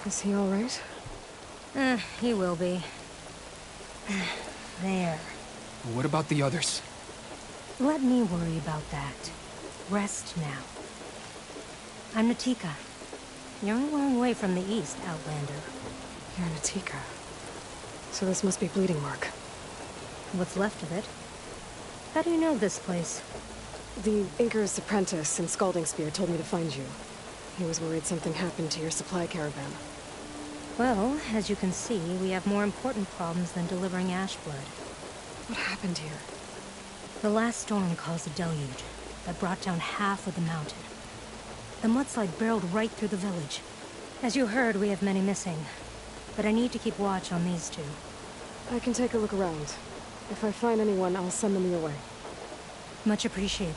Is he all right? He will be. There. What about the others? Let me worry about that. Rest now. I'm Natika. You're a long way from the east, Outlander. You're Natika. So this must be Bleeding Mark. What's left of it? How do you know this place? The Inker's apprentice in Scalding Spear told me to find you. He was worried something happened to your supply caravan. Well, as you can see, we have more important problems than delivering Ashblood. What happened here? The last storm caused a deluge that brought down half of the mountain. The mudslide barreled right through the village. As you heard, we have many missing. But I need to keep watch on these two. I can take a look around. If I find anyone, I'll send them your way. Much appreciated.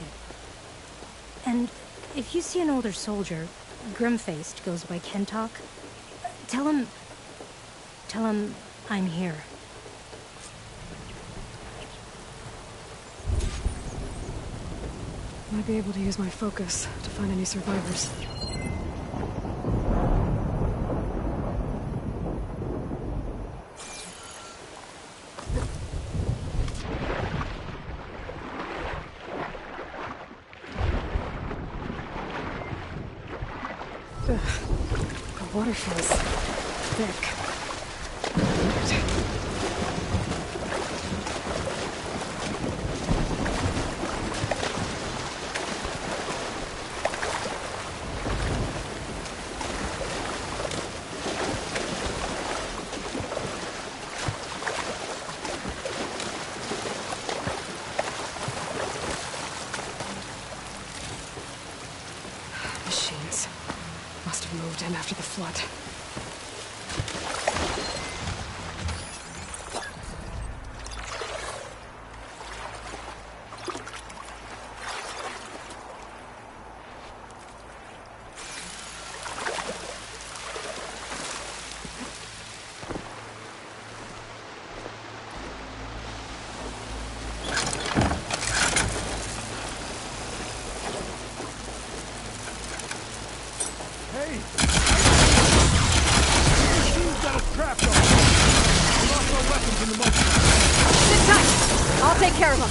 And if you see an older soldier, grim-faced, goes by Kentok, tell him I'm here. Might be able to use my focus to find any survivors. The water feels thick. Machines must have moved in after the flood. I'll take care of him.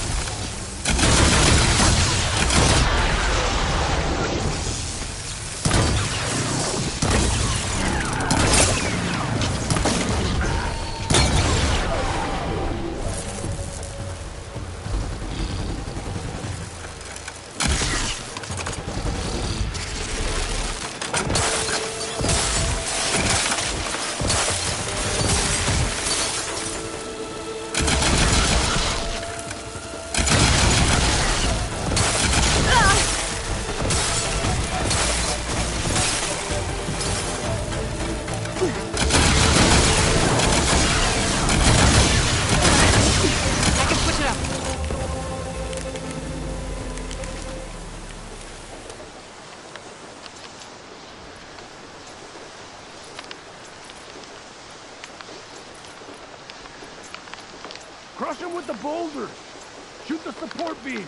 Crush him with the boulders! Shoot the support beams!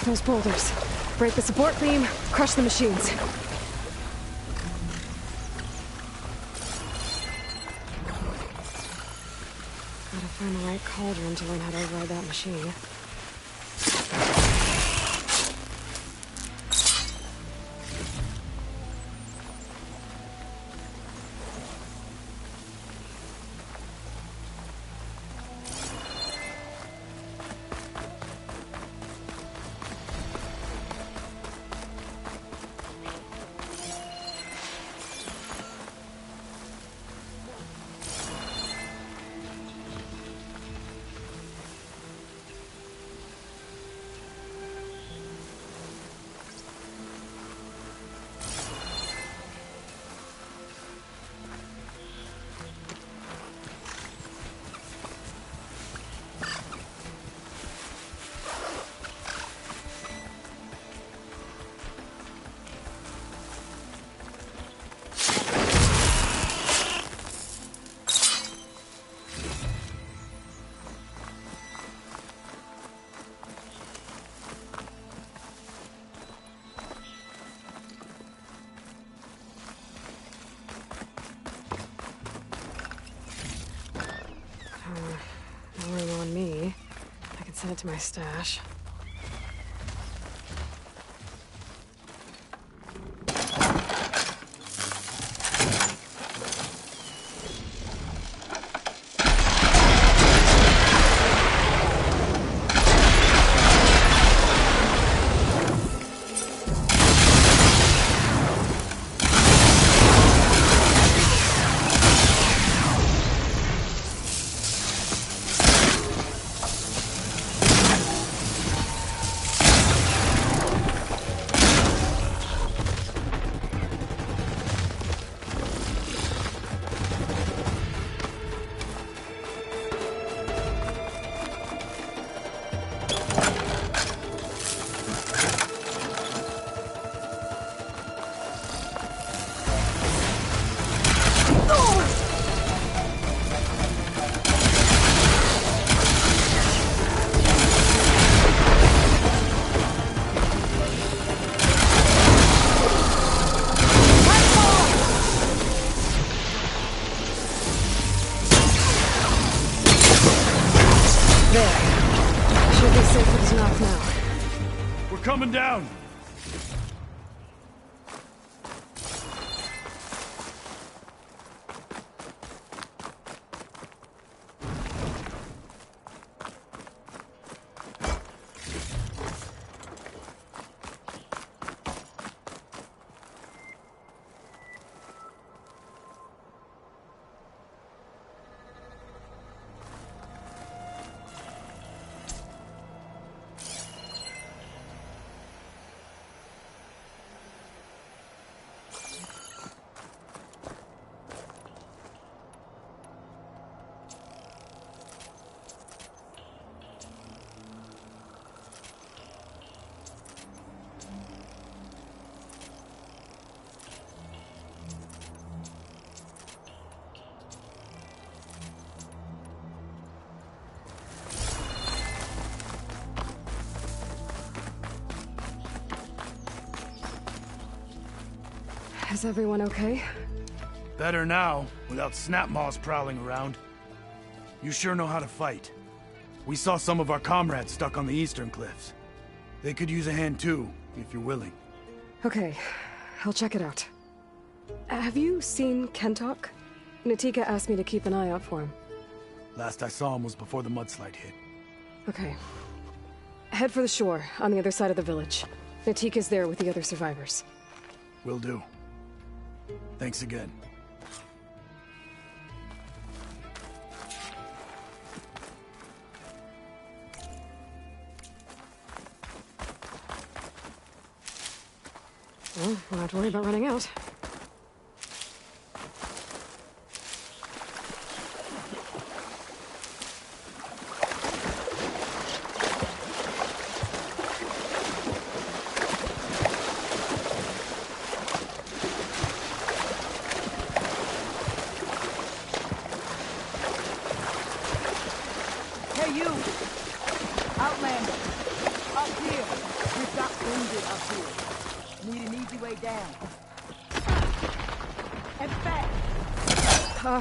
Those boulders. Break the support beam, crush the machines. Gotta find the right cauldron to learn how to override that machine. to my stash. Should be safe with Tanakh now. We're coming down! Is everyone okay? Better now, without Snapmaws prowling around. You sure know how to fight. We saw some of our comrades stuck on the eastern cliffs. They could use a hand too, if you're willing. Okay, I'll check it out. Have you seen Kentok? Natika asked me to keep an eye out for him. Last I saw him was before the mudslide hit. Okay. Head for the shore, on the other side of the village. Natika's there with the other survivors. Will do. Thanks again. Well, we'll have to worry about running out. Hey, you! Outlander! Up here! We've got wounded up here. Need an easy way down. And back!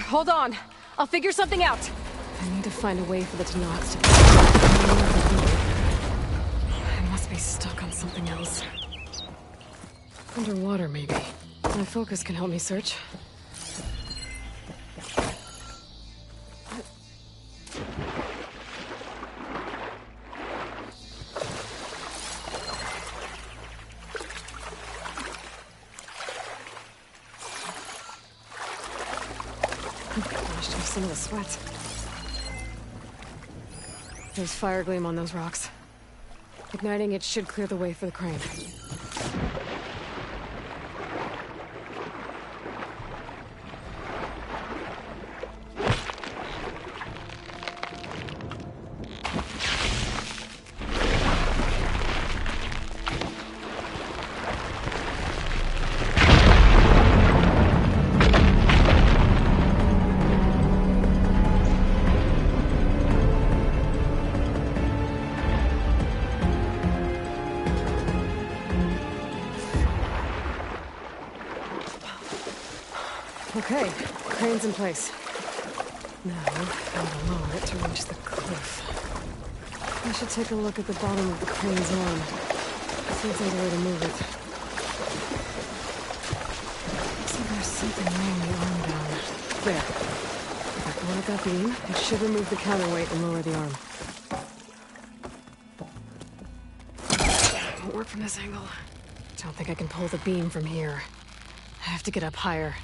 Hold on. I'll figure something out. I need to find a way for the Tanoks to... I must be stuck on something else. Underwater, maybe. My focus can help me search. Washed off some of the sweat. There's fire gleam on those rocks. Igniting it should clear the way for the crane. Okay, crane's in place. Now, I'm gonna lower it to reach the cliff. I should take a look at the bottom of the crane's arm. Seems like a way to move it. Looks like there's something weighing the arm down. There. If I pull out that beam, it should remove the counterweight and lower the arm. Won't work from this angle. Don't think I can pull the beam from here. I have to get up higher.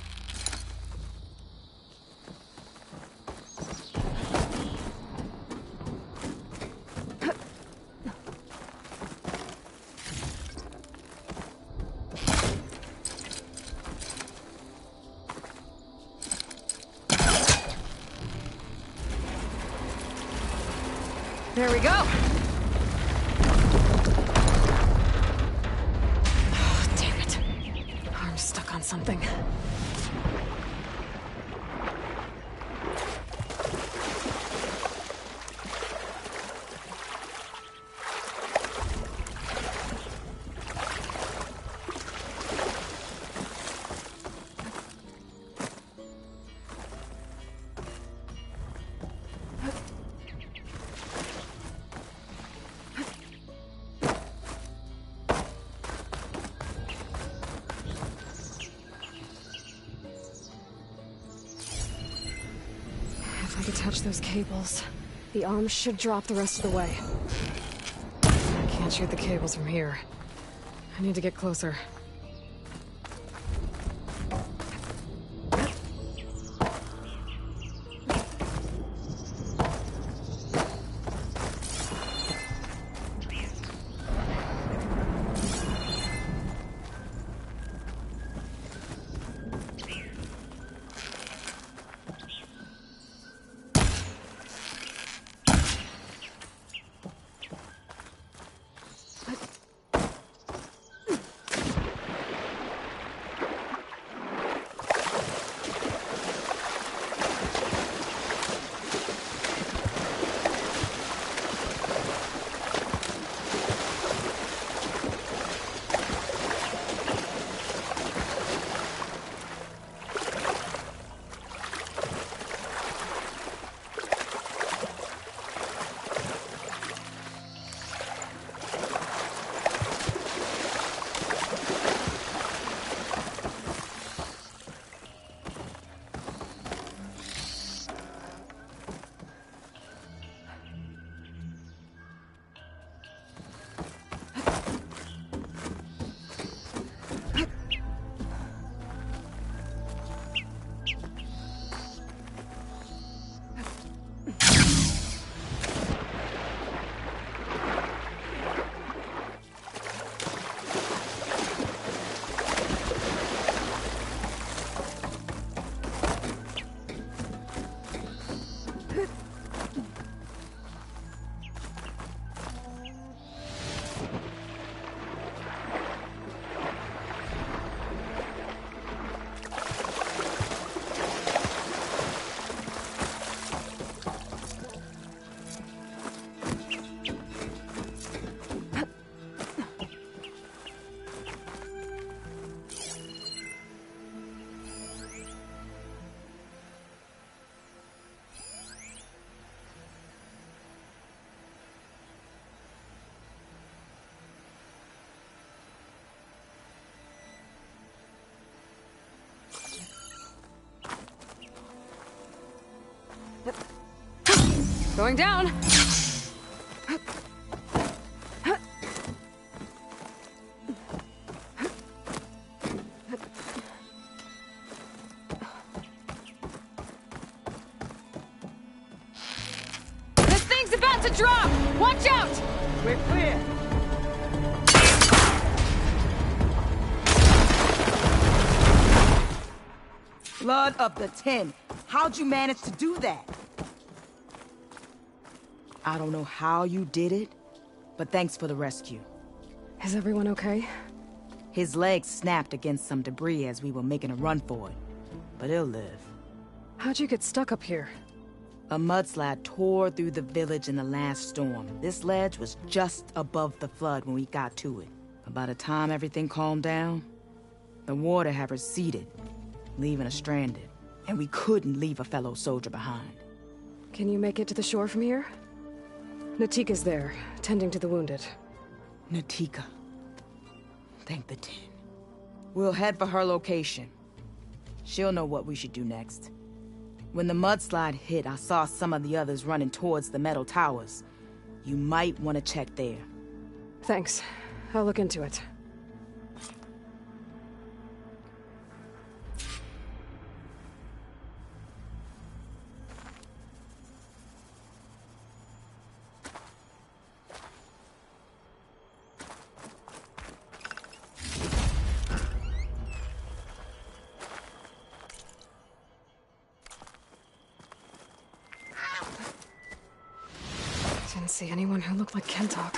There we go! Oh, damn it. Arm's stuck on something. If I could touch those cables, the arm should drop the rest of the way. I can't shoot the cables from here. I need to get closer. Going down! This thing's about to drop! Watch out! We're clear. Blood of the 10. How'd you manage to do that? I don't know how you did it, but thanks for the rescue. Is everyone okay? His legs snapped against some debris as we were making a run for it, but he'll live. How'd you get stuck up here? A mudslide tore through the village in the last storm. This ledge was just above the flood when we got to it. But by the time everything calmed down, the water had receded, leaving us stranded. And we couldn't leave a fellow soldier behind. Can you make it to the shore from here? Natika's there, tending to the wounded. Natika. Thank the tin. We'll head for her location. She'll know what we should do next. When the mudslide hit, I saw some of the others running towards the metal towers. You might want to check there. Thanks. I'll look into it. Didn't see anyone who looked like Kentok.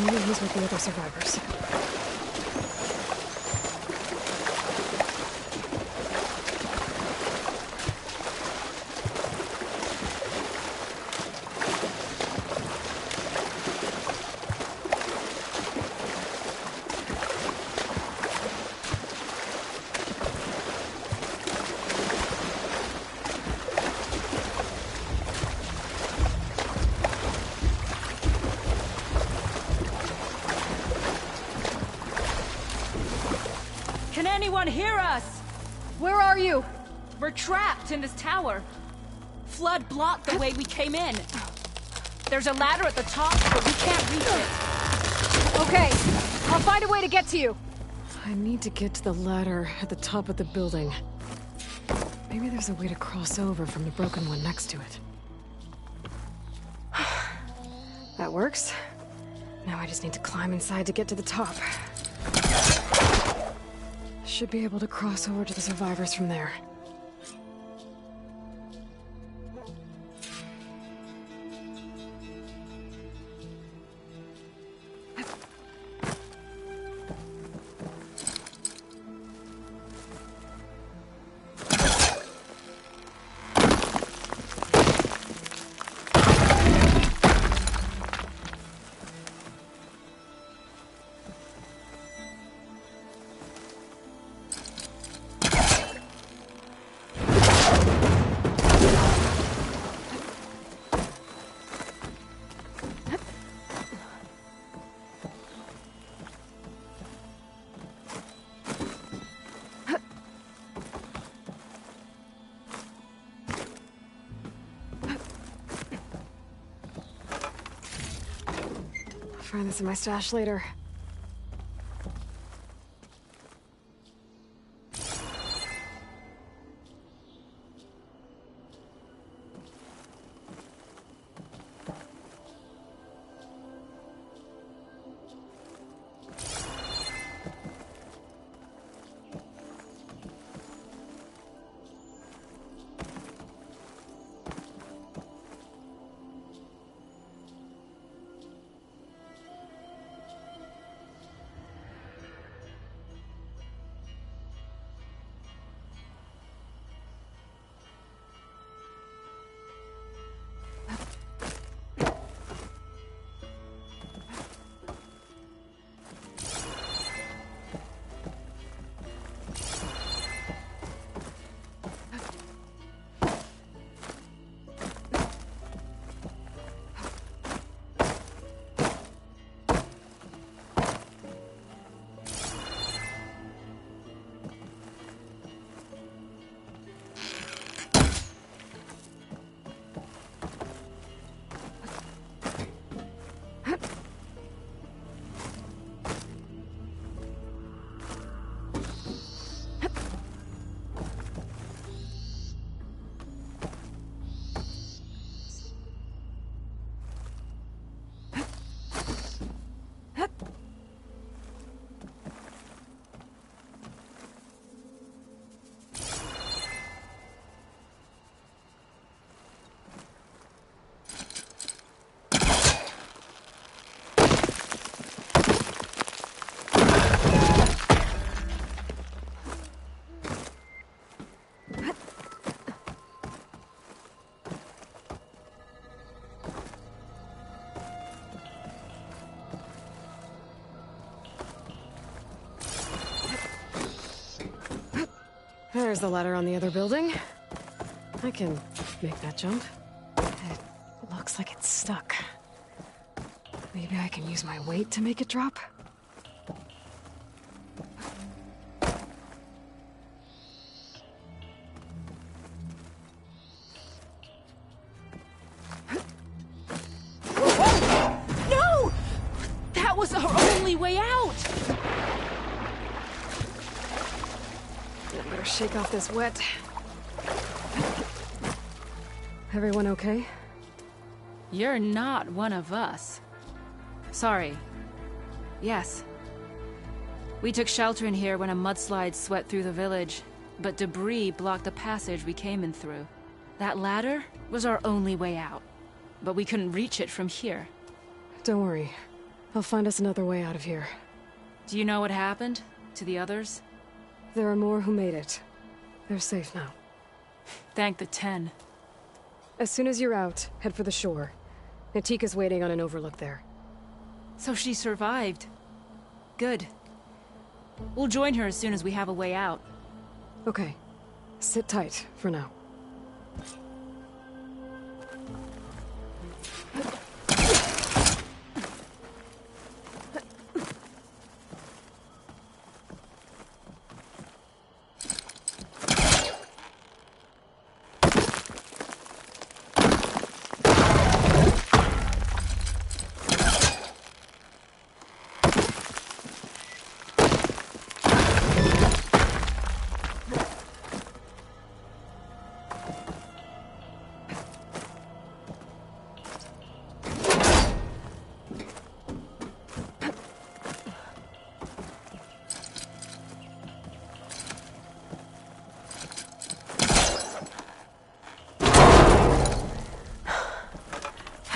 Maybe he's with the other survivors. Can anyone hear us? Where are you? We're trapped in this tower. Flood blocked the way we came in. There's a ladder at the top, but we can't reach it. Okay, I'll find a way to get to you. I need to get to the ladder at the top of the building. Maybe there's a way to cross over from the broken one next to it. That works. Now I just need to climb inside to get to the top. Should be able to cross over to the survivors from there. Find this in my stash later. There's the ladder on the other building. I can make that jump. It looks Looks like it's stuck. Maybe I can use my weight to make it drop? No! That was our only way out! I better shake off this wet. Everyone okay? You're not one of us. Sorry. Yes. We took shelter in here when a mudslide swept through the village, but debris blocked the passage we came in through. That ladder was our only way out, but we couldn't reach it from here. Don't worry. I'll find us another way out of here. Do you know what happened to the others? There are more who made it. They're safe now. Thank the 10. As soon as you're out, head for the shore. Natika's waiting on an overlook there. So she survived. Good. We'll join her as soon as we have a way out. Okay. Sit tight for now.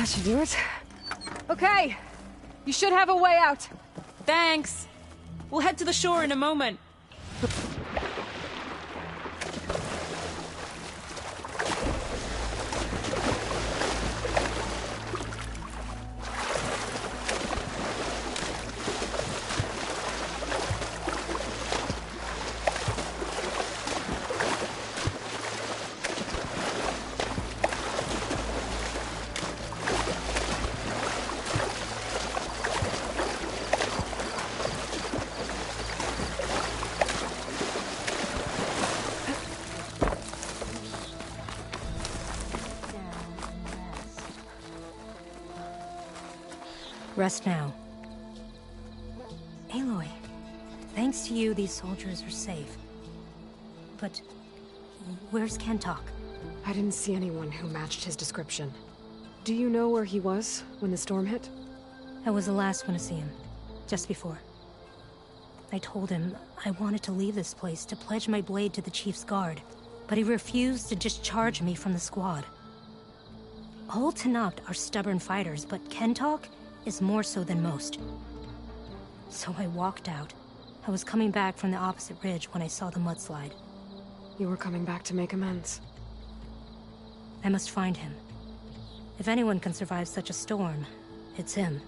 That should do it. Okay. You should have a way out. Thanks! We'll head to the shore in a moment. Rest now. Aloy, thanks to you, these soldiers are safe. But where's Kentok? I didn't see anyone who matched his description. Do you know where he was when the storm hit? I was the last one to see him, just before. I told him I wanted to leave this place to pledge my blade to the Chief's guard, but he refused to discharge me from the squad. All Tenakth are stubborn fighters, but Kentok is more so than most. So I walked out. I was coming back from the opposite ridge when I saw the mudslide. You were coming back to make amends. I must find him. If anyone can survive such a storm, it's him.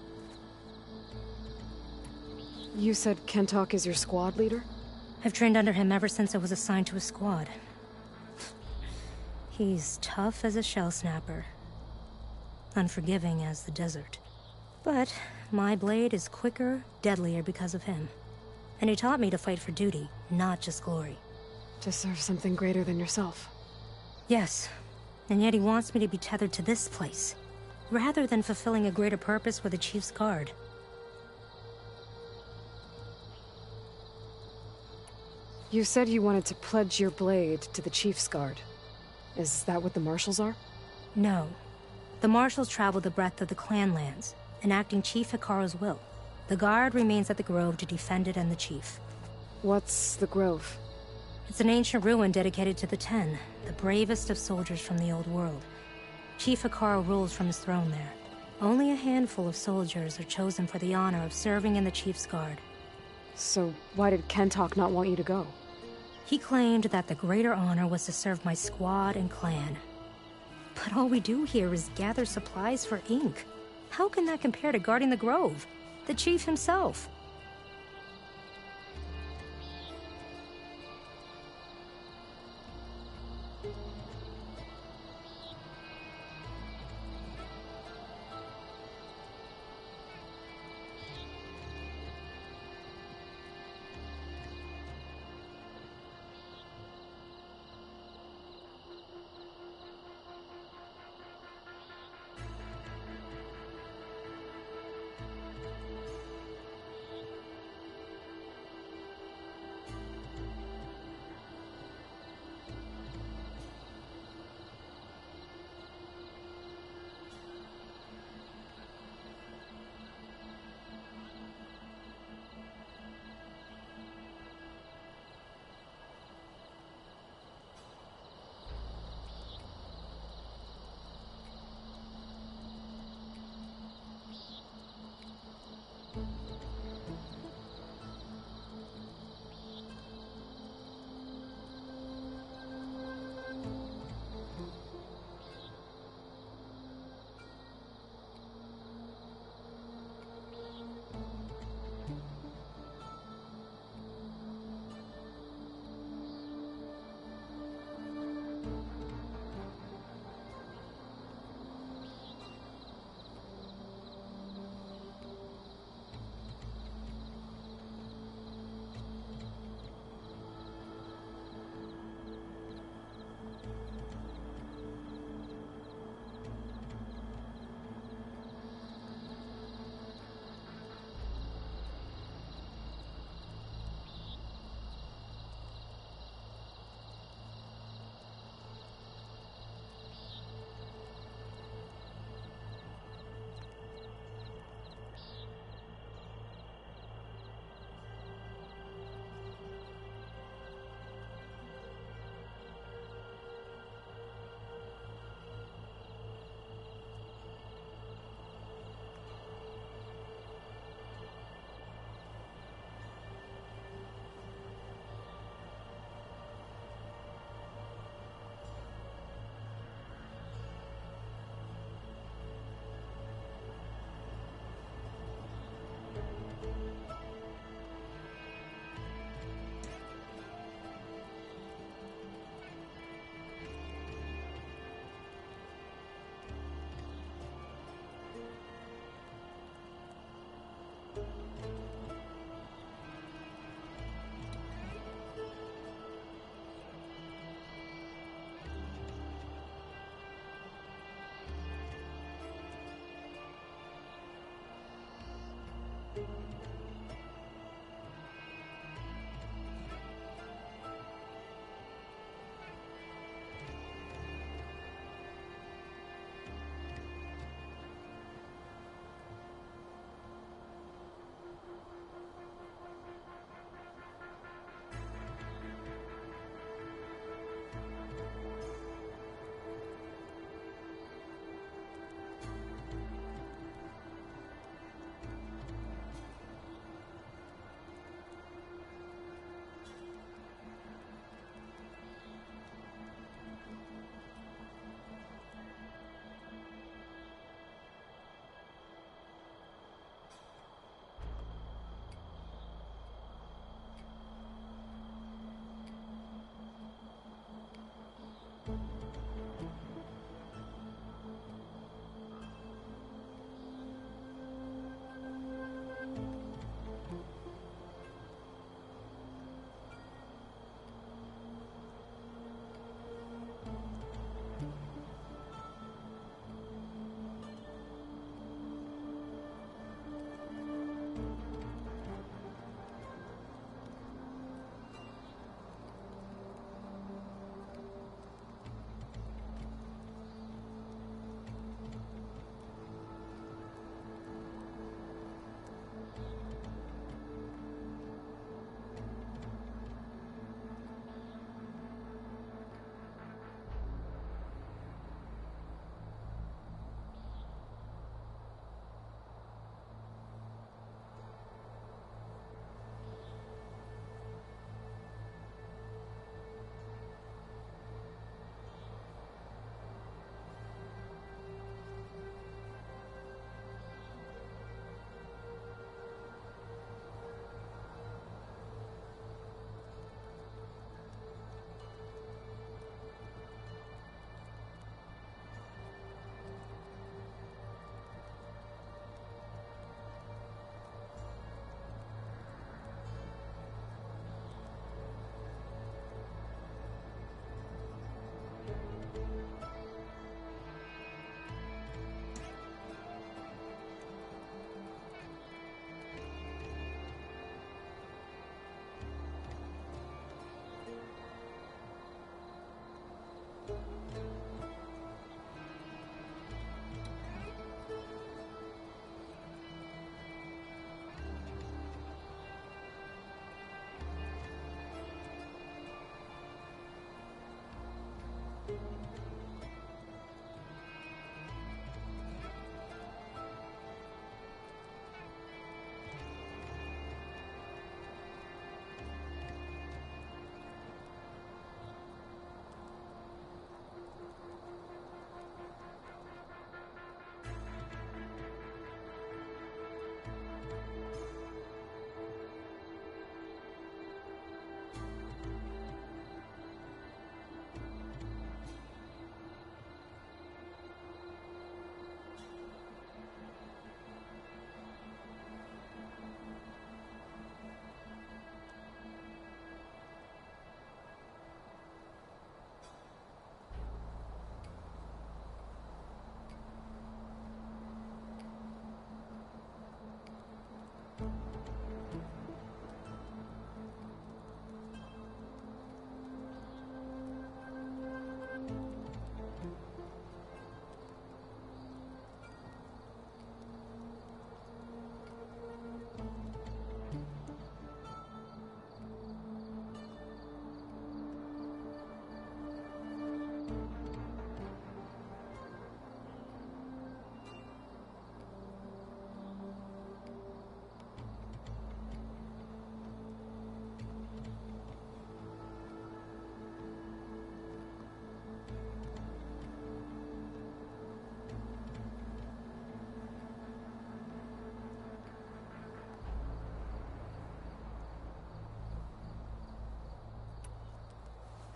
You said Kentok is your squad leader? I've trained under him ever since I was assigned to a squad. He's tough as a shell snapper. Unforgiving as the desert. But my blade is quicker, deadlier because of him. And he taught me to fight for duty, not just glory. To serve something greater than yourself. Yes, and yet he wants me to be tethered to this place, rather than fulfilling a greater purpose with the Chief's guard. You said you wanted to pledge your blade to the Chief's guard. Is that what the Marshals are? No. The Marshals travel the breadth of the clan lands, enacting Chief Hekarro's will. The guard remains at the Grove to defend it and the Chief. What's the Grove? It's an ancient ruin dedicated to the Ten, the bravest of soldiers from the old world. Chief Hekarro rules from his throne there. Only a handful of soldiers are chosen for the honor of serving in the Chief's guard. So why did Kentok not want you to go? He claimed that the greater honor was to serve my squad and clan. But all we do here is gather supplies for ink. How can that compare to guarding the Grove? The Chief himself.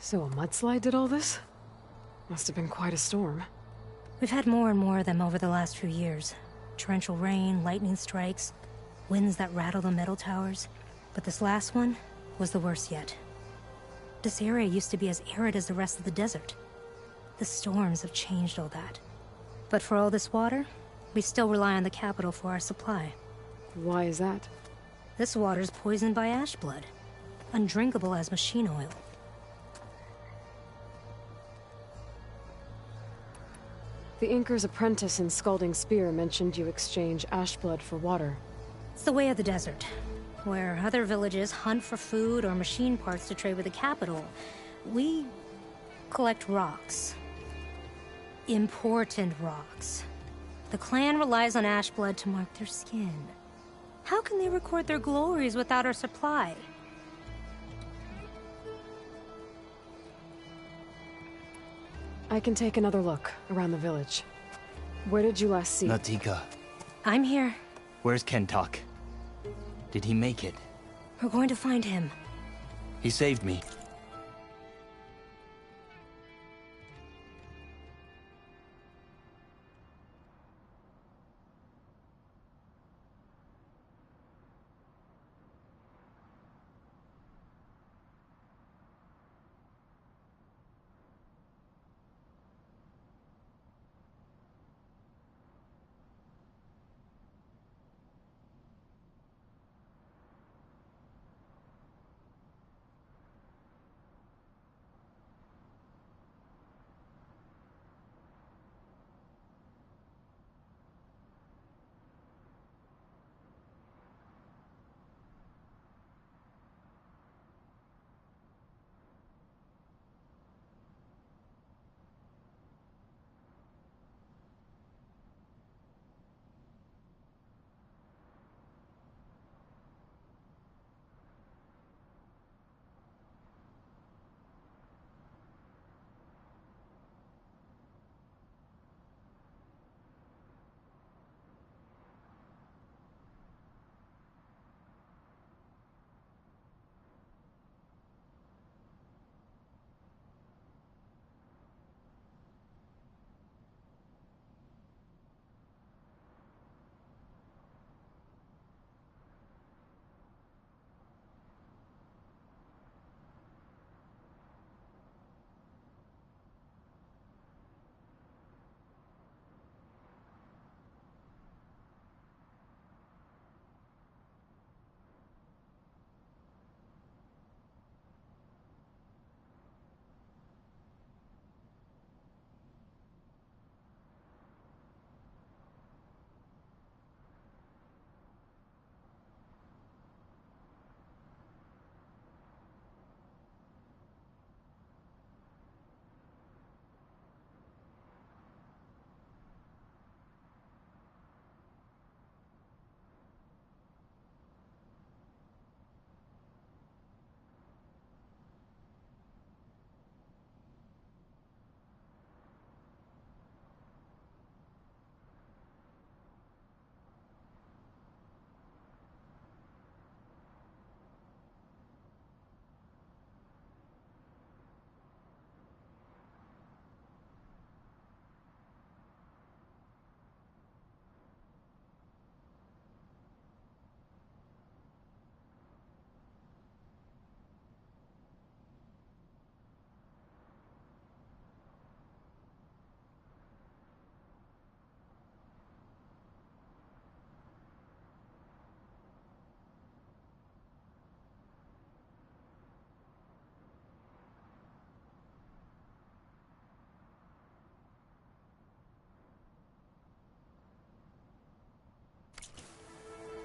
So a mudslide did all this? Must have been quite a storm. We've had more and more of them over the last few years. Torrential rain, lightning strikes, winds that rattle the metal towers. But this last one was the worst yet. This area used to be as arid as the rest of the desert. The storms have changed all that. But for all this water, we still rely on the capital for our supply. Why is that? This water's poisoned by ash blood. Undrinkable as machine oil. The Inker's apprentice in Scalding Spear mentioned you exchange ash blood for water. It's the way of the desert, where other villages hunt for food or machine parts to trade with the capital. We collect rocks. Important rocks. The clan relies on ash blood to mark their skin. How can they record their glories without our supply? I can take another look around the village. Where did you last see? Natika, I'm here. where's Kentok? Did he make it? We're going to find him. He saved me.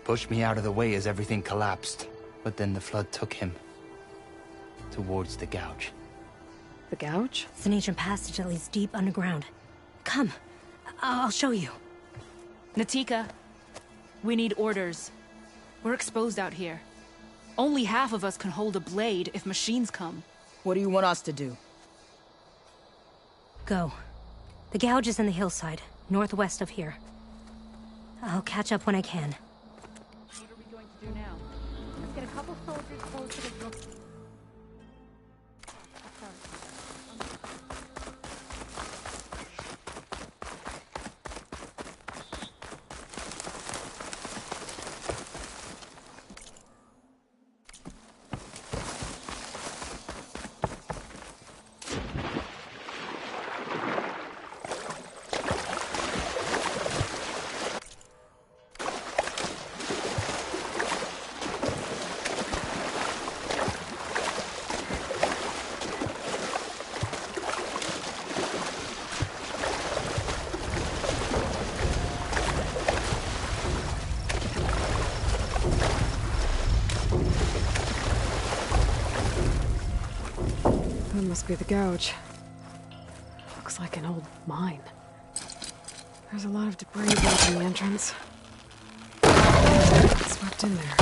Pushed me out of the way as everything collapsed. But then the flood took him. Towards the gouge. The gouge? It's an ancient passage that leads deep underground. Come. I'll show you. Natika, we need orders. We're exposed out here. Only half of us can hold a blade if machines come. What do you want us to do? Go. The gouge is in the hillside, northwest of here. I'll catch up when I can. What are we going to do now? Let's get a couple soldiers close to the book. That must be the gouge. Looks like an old mine. There's a lot of debris blocking the entrance. It's swept in there.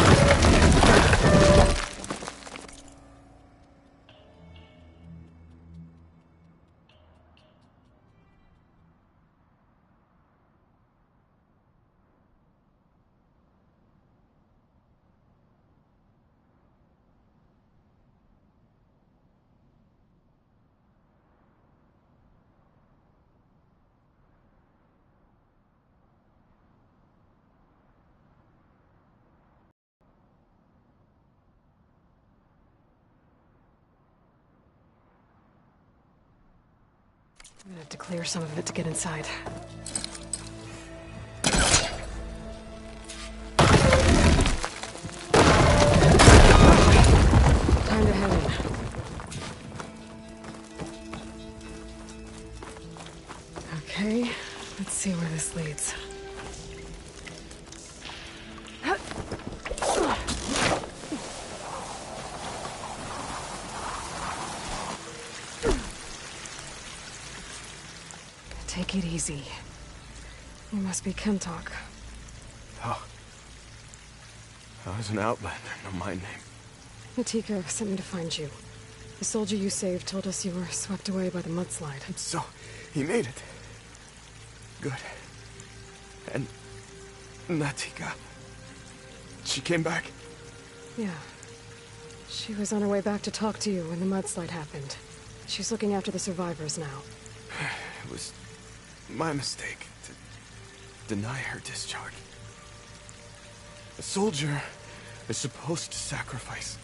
I'm gonna have to clear some of it to get inside. Time to head in. Okay, let's see where this leads. Take it easy. You must be Kentok. Oh. I was an outlander, no my name. Natika sent me to find you. The soldier you saved told us you were swept away by the mudslide. So, he made it. Good. And Natika, she came back? Yeah. She was on her way back to talk to you when the mudslide happened. She's looking after the survivors now. It was my mistake to deny her discharge. A soldier is supposed to sacrifice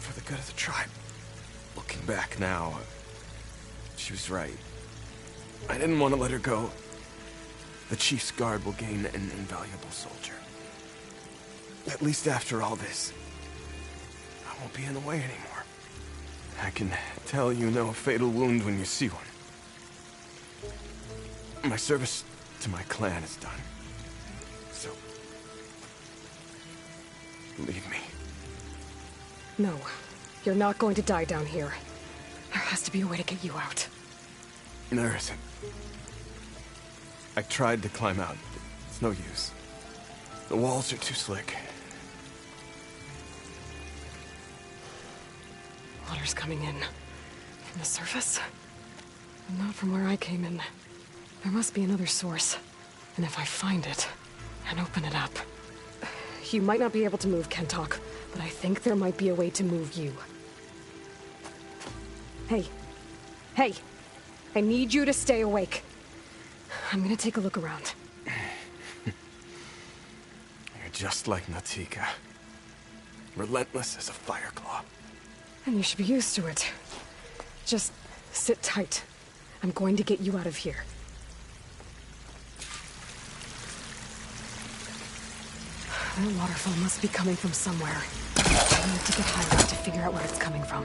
for the good of the tribe. Looking back now, she was right. I didn't want to let her go. The chief's guard will gain an invaluable soldier. At least after all this, I won't be in the way anymore. I can tell you know a fatal wound when you see one. My service to my clan is done. So, leave me. No, you're not going to die down here. There has to be a way to get you out. There isn't. I tried to climb out, but it's no use. The walls are too slick. Water's coming in. From the surface? But not from where I came in. There must be another source. And if I find it, and open it up... You might not be able to move, Kentok, but I think there might be a way to move you. Hey. Hey! I need you to stay awake. I'm gonna take a look around. You're just like Natika. Relentless as a fireclaw. And you should be used to it. Just sit tight. I'm going to get you out of here. That waterfall must be coming from somewhere. I need to get high enough to figure out where it's coming from.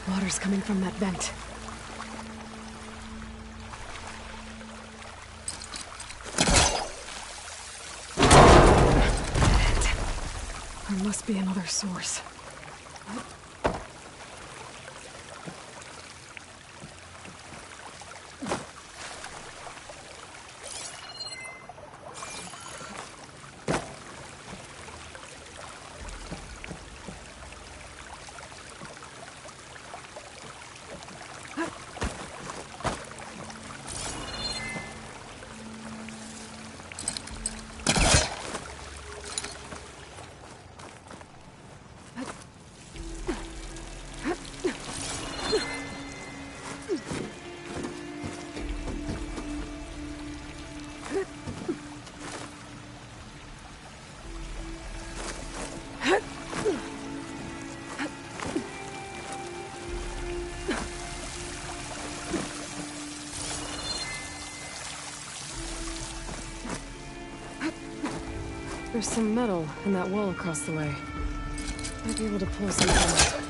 Water's coming from that vent. There must be another source. There's some metal in that wall across the way. Might be able to pull something up.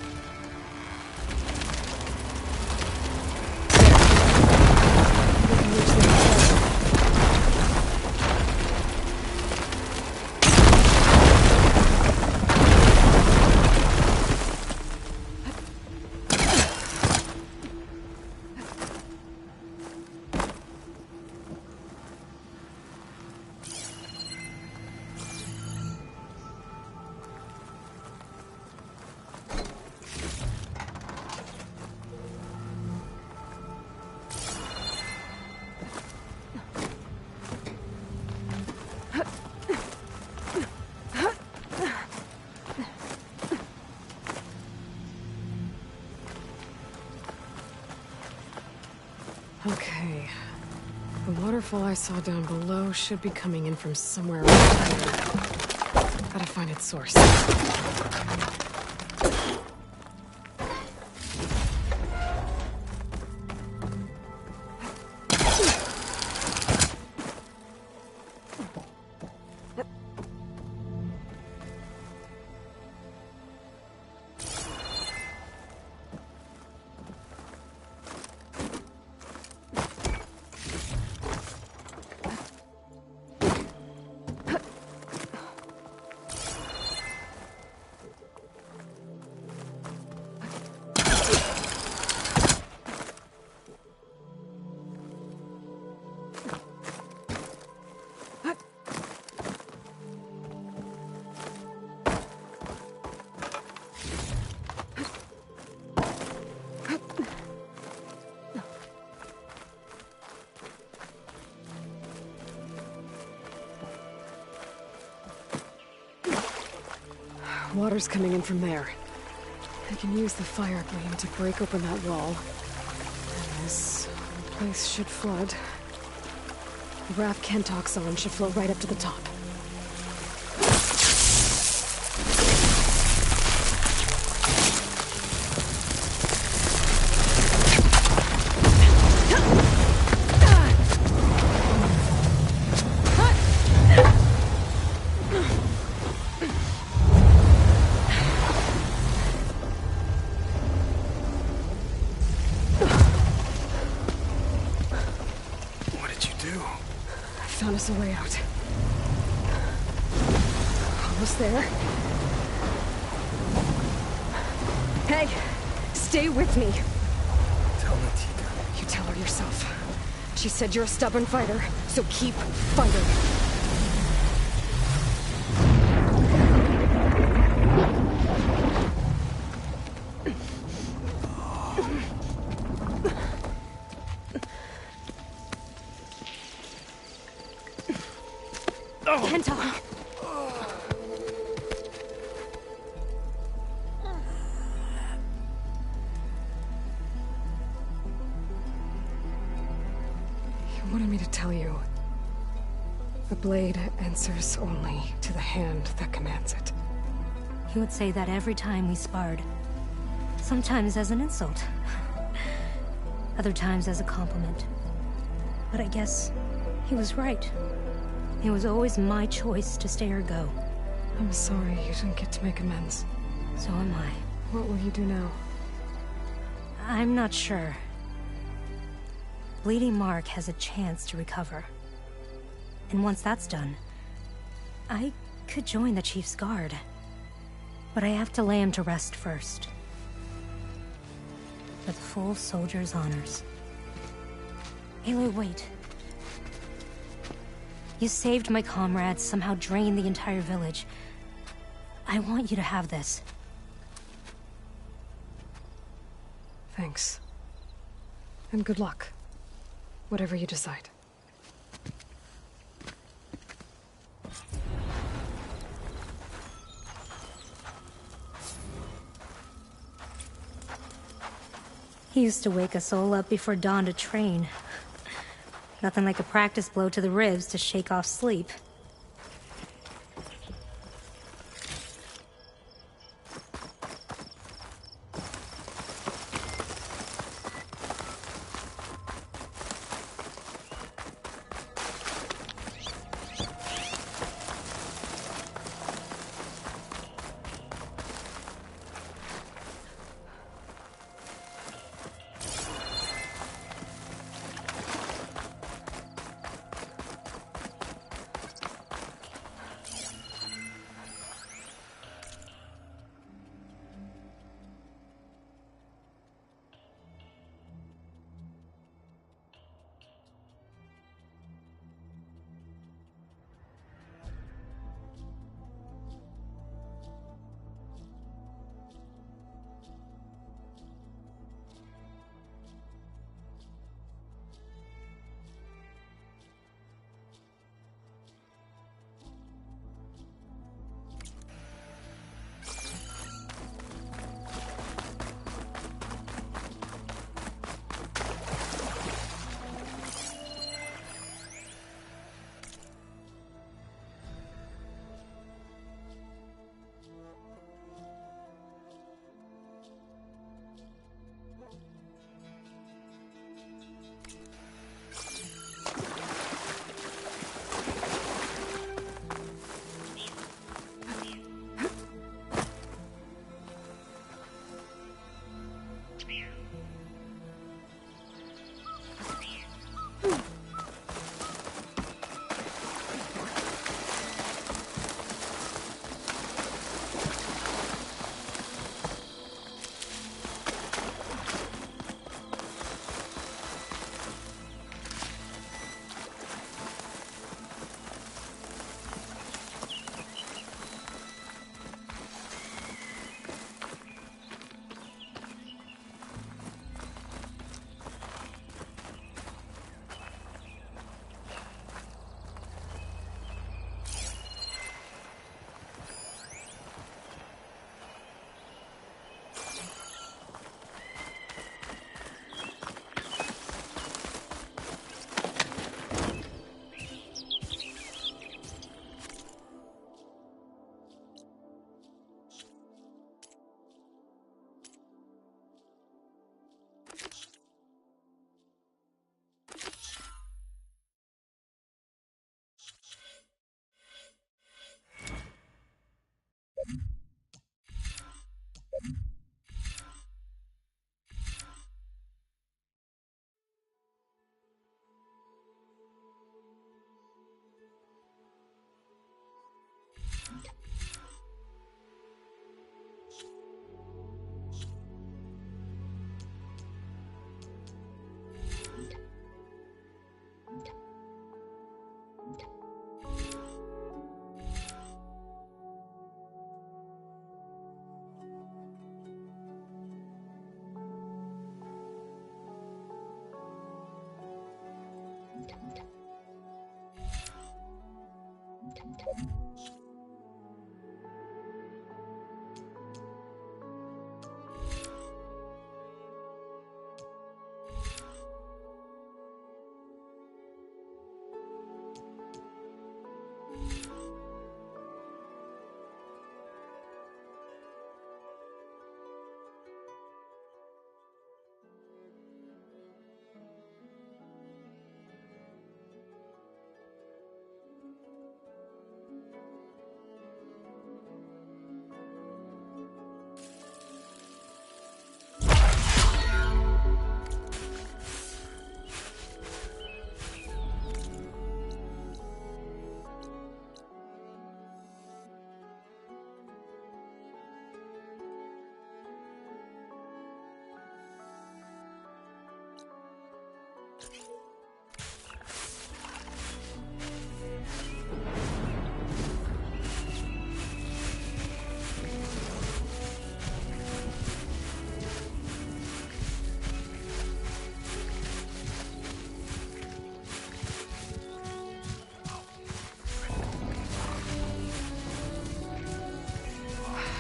We can reach the outside. Okay. The waterfall I saw down below should be coming in from somewhere around here. Gotta find its source. Water's coming in from there. I can use the fire gleam to break open that wall. And this place should flood. The raft Kentock's on should flow right up to the top. Found us a way out. Almost there. Hey, stay with me. Tell Natika. You tell her yourself. She said you're a stubborn fighter, so keep fighting. Kentock! You wanted me to tell you. The blade answers only to the hand that commands it. He would say that every time we sparred. Sometimes as an insult. Other times as a compliment. But I guess he was right. It was always my choice to stay or go. I'm sorry you didn't get to make amends. So am I. What will you do now? I'm not sure. Bleeding Mark has a chance to recover. And once that's done, I could join the Chief's Guard. But I have to lay him to rest first. With full soldier's honors. Aloy, wait. You saved my comrades, somehow drained the entire village. I want you to have this. Thanks. And good luck. Whatever you decide. He used to wake us all up before dawn to train. Nothing like a practice blow to the ribs to shake off sleep.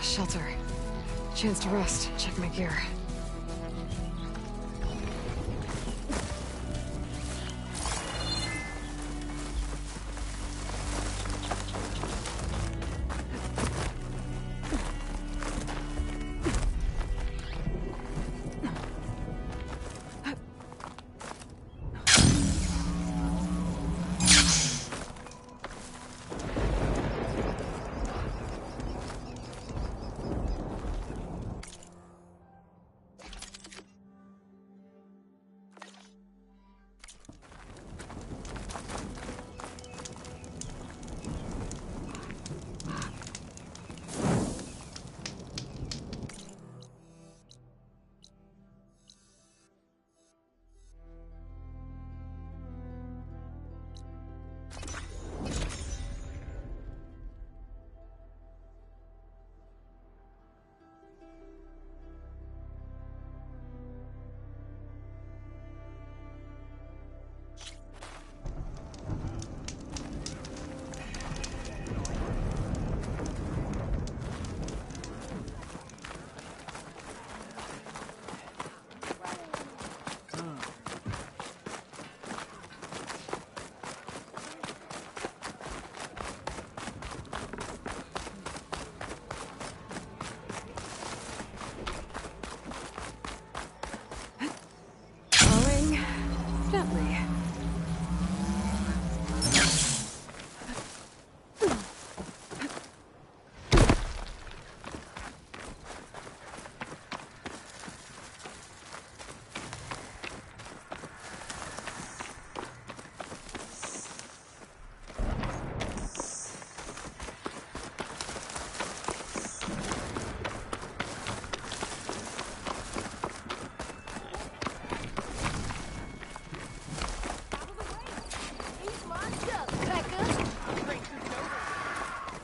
Shelter. Chance to rest. Check my gear. Gently.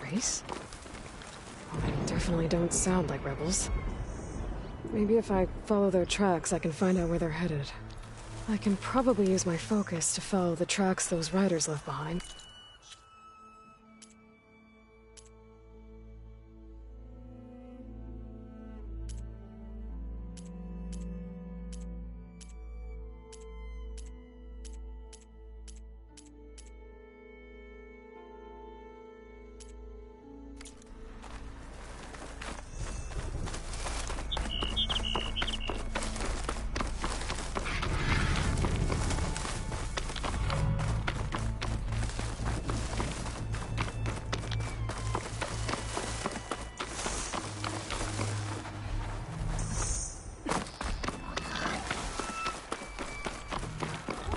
Race? They definitely don't sound like rebels. Maybe if I follow their tracks, I can find out where they're headed. I can probably use my focus to follow the tracks those riders left behind.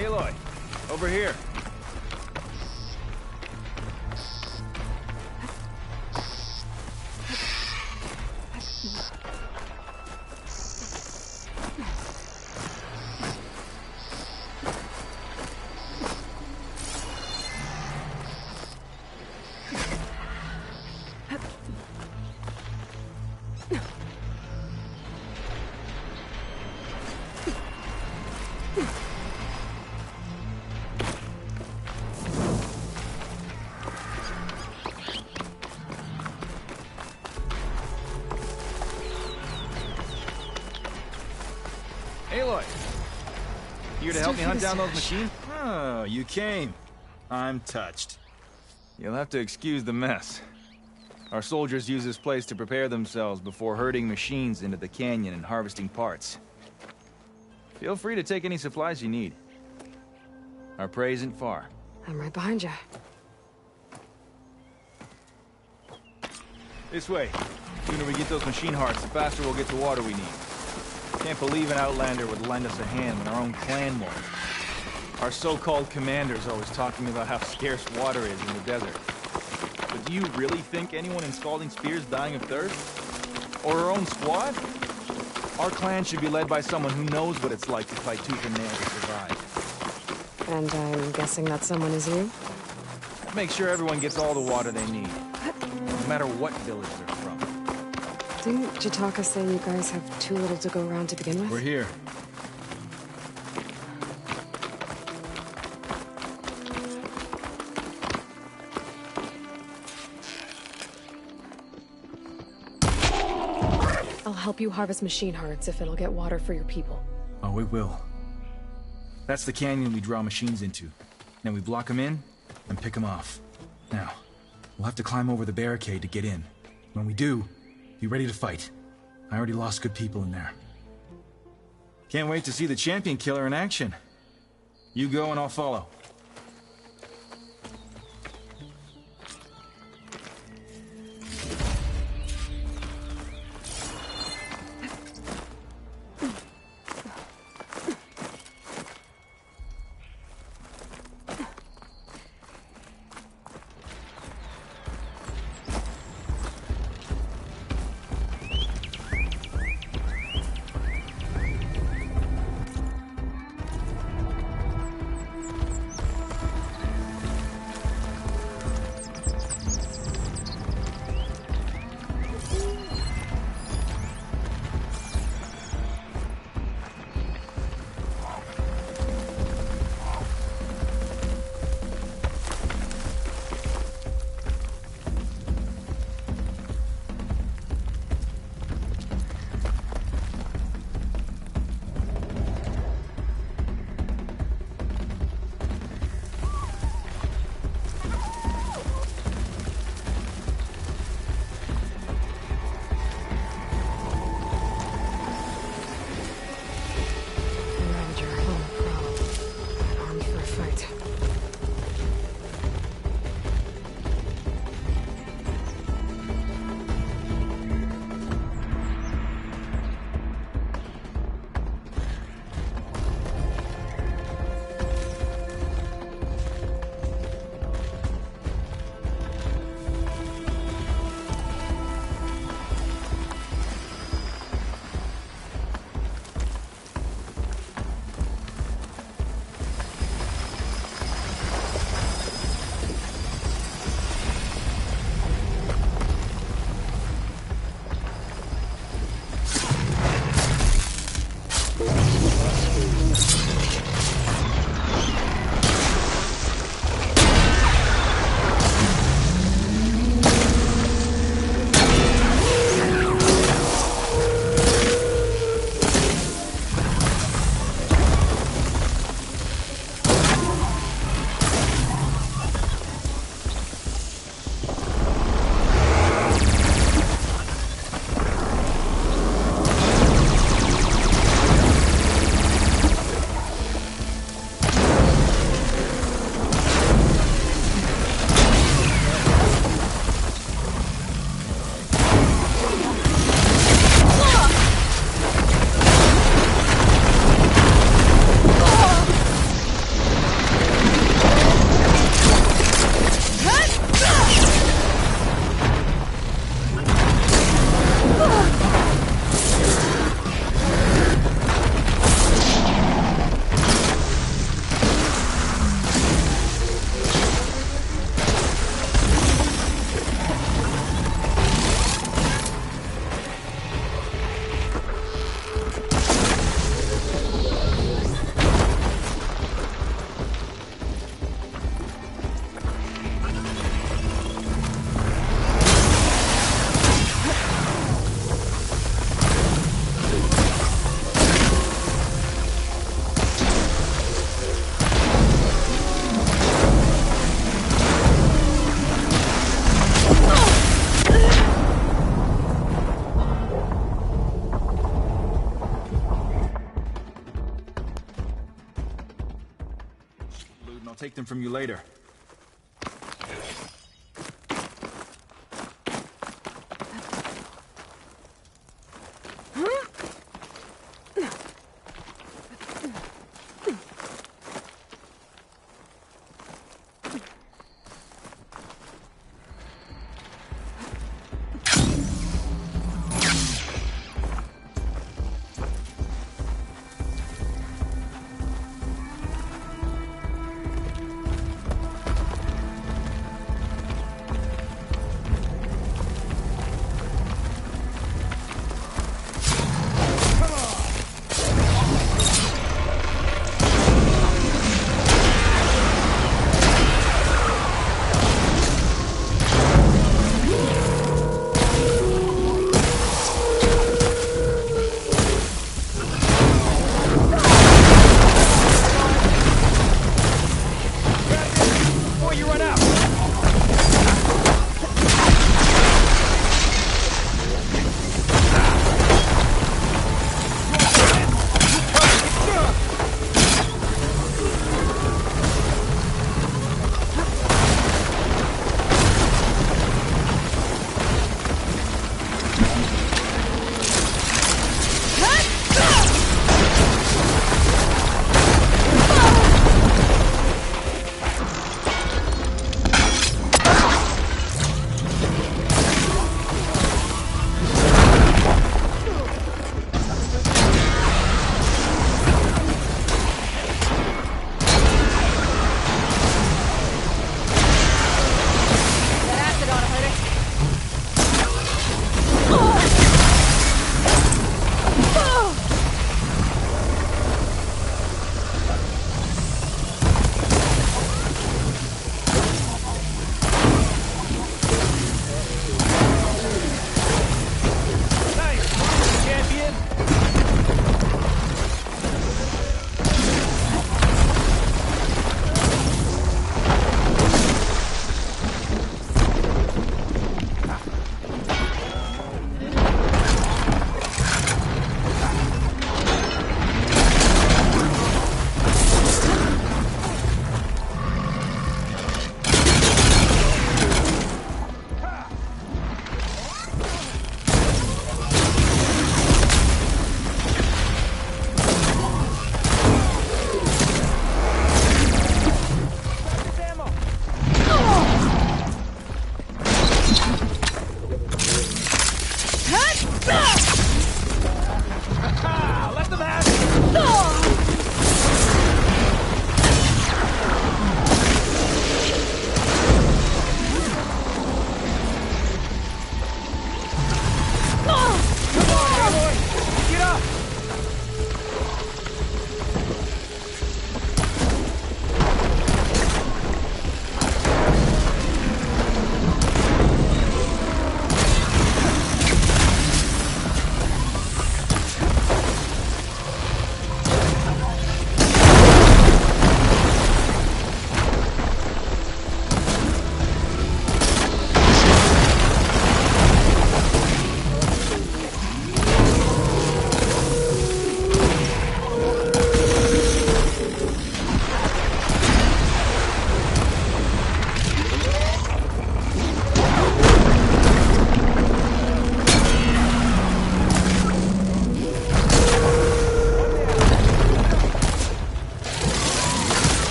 Aloy, over here. Aloy! Here to help me hunt down those machines? Oh, you came. I'm touched. You'll have to excuse the mess. Our soldiers use this place to prepare themselves before herding machines into the canyon and harvesting parts. Feel free to take any supplies you need. Our prey isn't far. I'm right behind you. This way. The sooner we get those machine hearts, the faster we'll get the water we need. Can't believe an Outlander would lend us a hand when our own clan won't. Our so-called commander's always talking about how scarce water is in the desert. But do you really think anyone in Scalding Spear's dying of thirst? Or our own squad? Our clan should be led by someone who knows what it's like to fight tooth and nail to survive. And I'm guessing that someone is you? Make sure everyone gets all the water they need, no matter what village they're from. Didn't Jataka say you guys have too little to go around to begin with? We're here. I'll help you harvest machine hearts if it'll get water for your people. Oh, it will. That's the canyon we draw machines into. Then we block them in and pick them off. Now, we'll have to climb over the barricade to get in. When we do, be ready to fight. I already lost good people in there. Can't wait to see the champion killer in action. You go and I'll follow. take them from you later.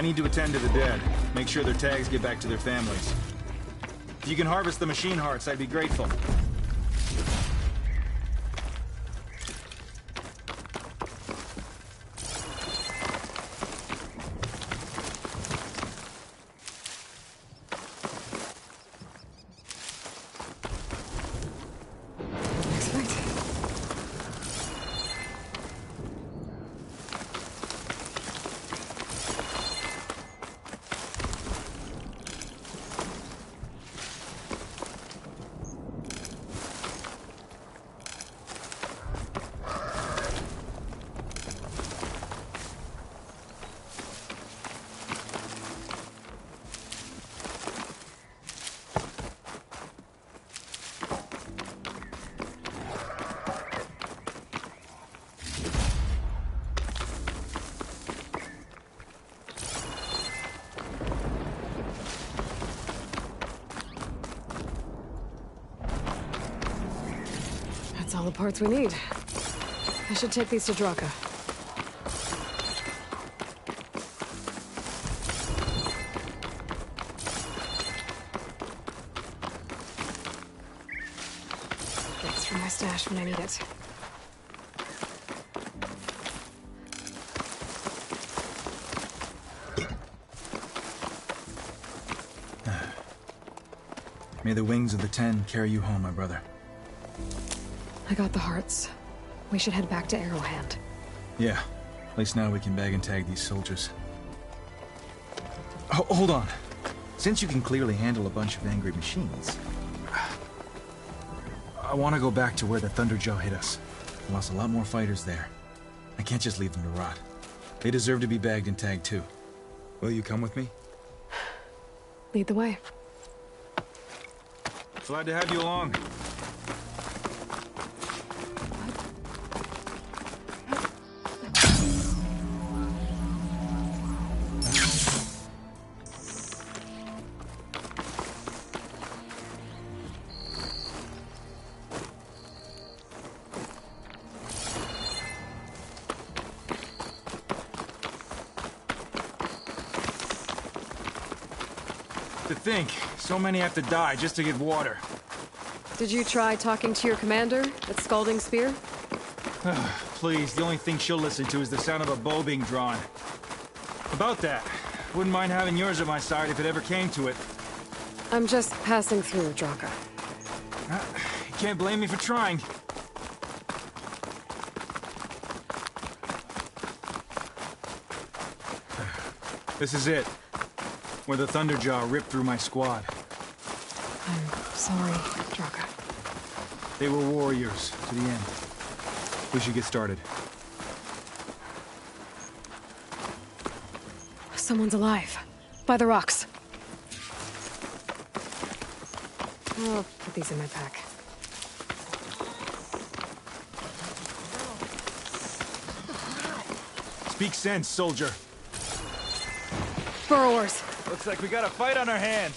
I need to attend to the dead. Make sure their tags get back to their families. If you can harvest the machine hearts, I'd be grateful. That's all the parts we need. I should take these to Draka. Thanks for my stash when I need it. May the wings of the Ten carry you home, my brother. I got the hearts. We should head back to Arrowhand. Yeah. At least now we can bag and tag these soldiers. Oh, hold on. Since you can clearly handle a bunch of angry machines, I want to go back to where the Thunderjaw hit us. We lost a lot more fighters there. I can't just leave them to rot. They deserve to be bagged and tagged too. Will you come with me? Lead the way. Glad to have you along. To think, so many have to die just to get water. Did you try talking to your commander at Scalding Spear? Please, the only thing she'll listen to is the sound of a bow being drawn. About that, wouldn't mind having yours at my side if it ever came to it. I'm just passing through, Draka. You can't blame me for trying. This is it. Where the Thunderjaw ripped through my squad. I'm sorry, Draka. They were warriors to the end. We should get started. Someone's alive. By the rocks. I'll put these in my pack. Speak sense, soldier. Burrowers. Looks like we got a fight on our hands.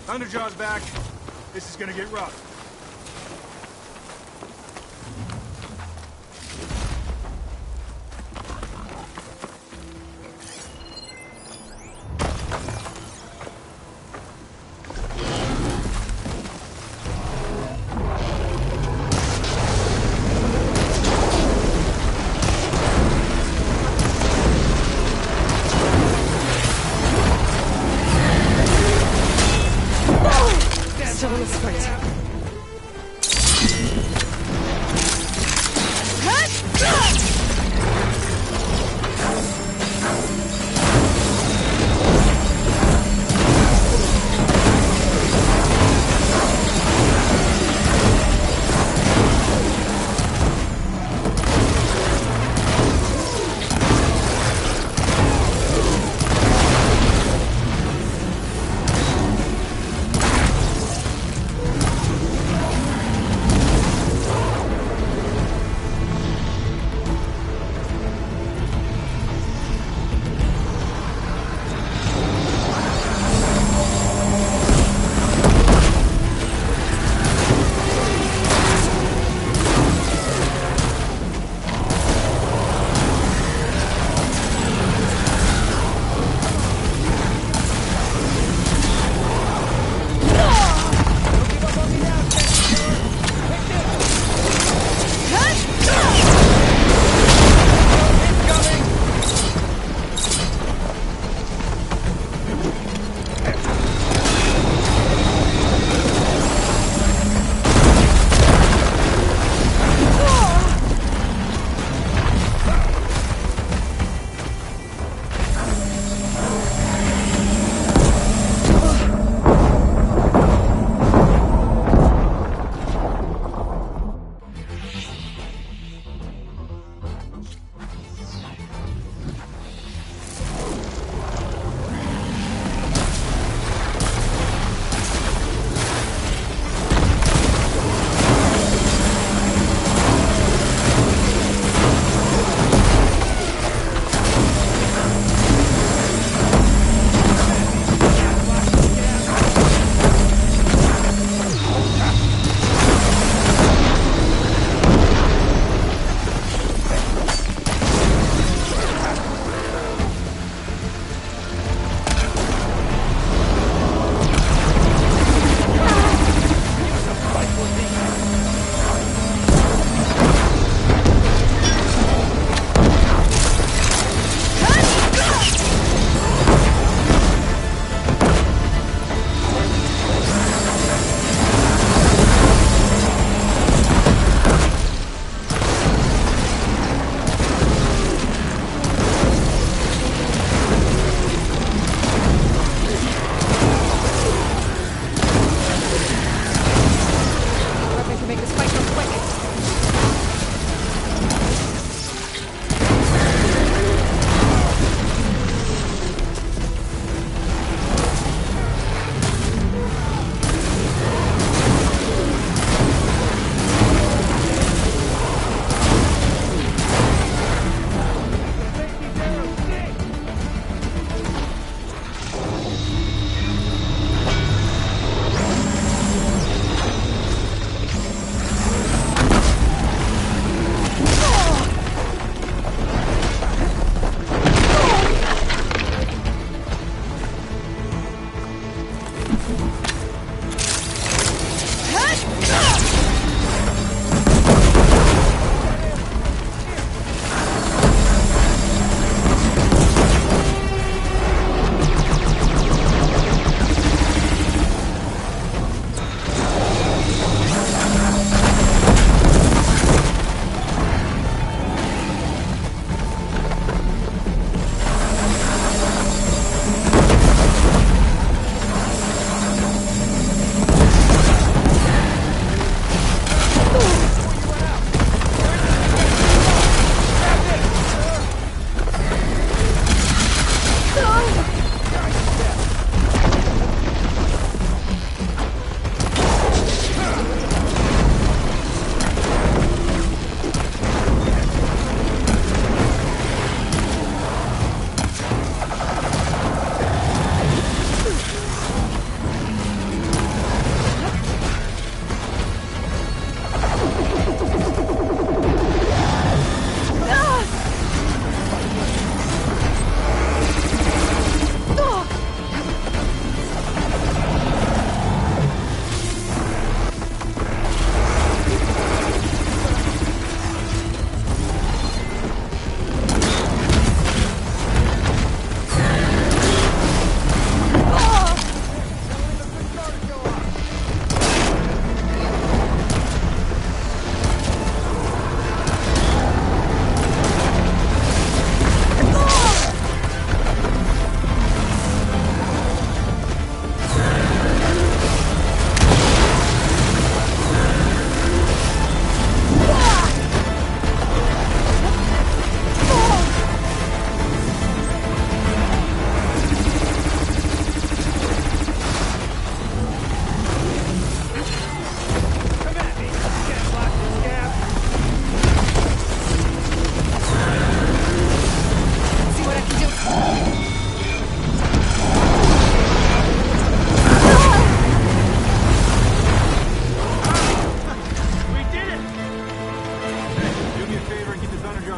Thunderjaw's back. This is gonna get rough. Still in the sprint.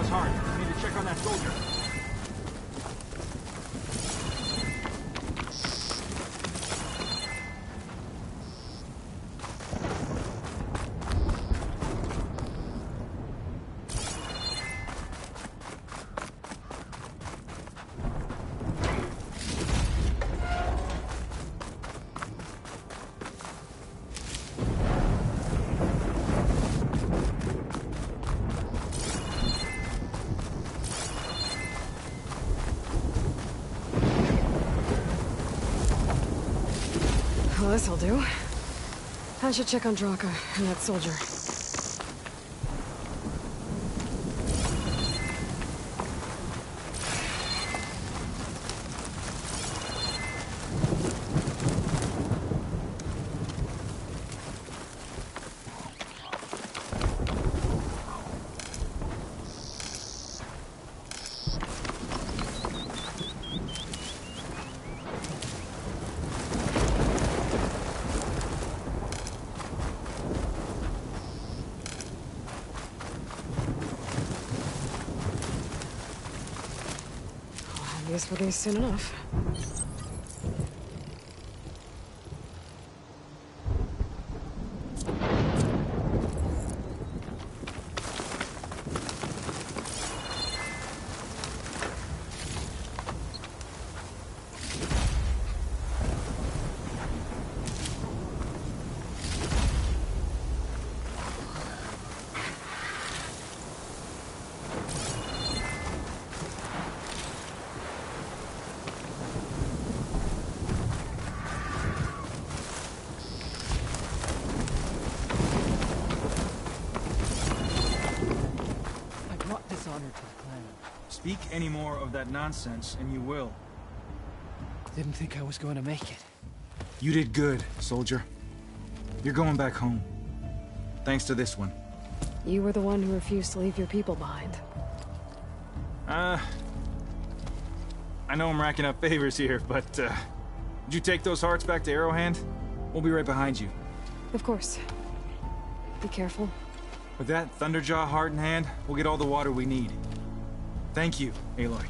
Draca's heart. I need to check on that soldier. Well, this'll do. I should check on Draka and that soldier. I guess we'll be soon enough. Speak any more of that nonsense, and you will. Didn't think I was going to make it. You did good, soldier. You're going back home. Thanks to this one. You were the one who refused to leave your people behind. I know I'm racking up favors here, but, did you take those hearts back to Arrowhand? We'll be right behind you. Of course. Be careful. With that Thunderjaw heart in hand, we'll get all the water we need. Thank you, Aloy.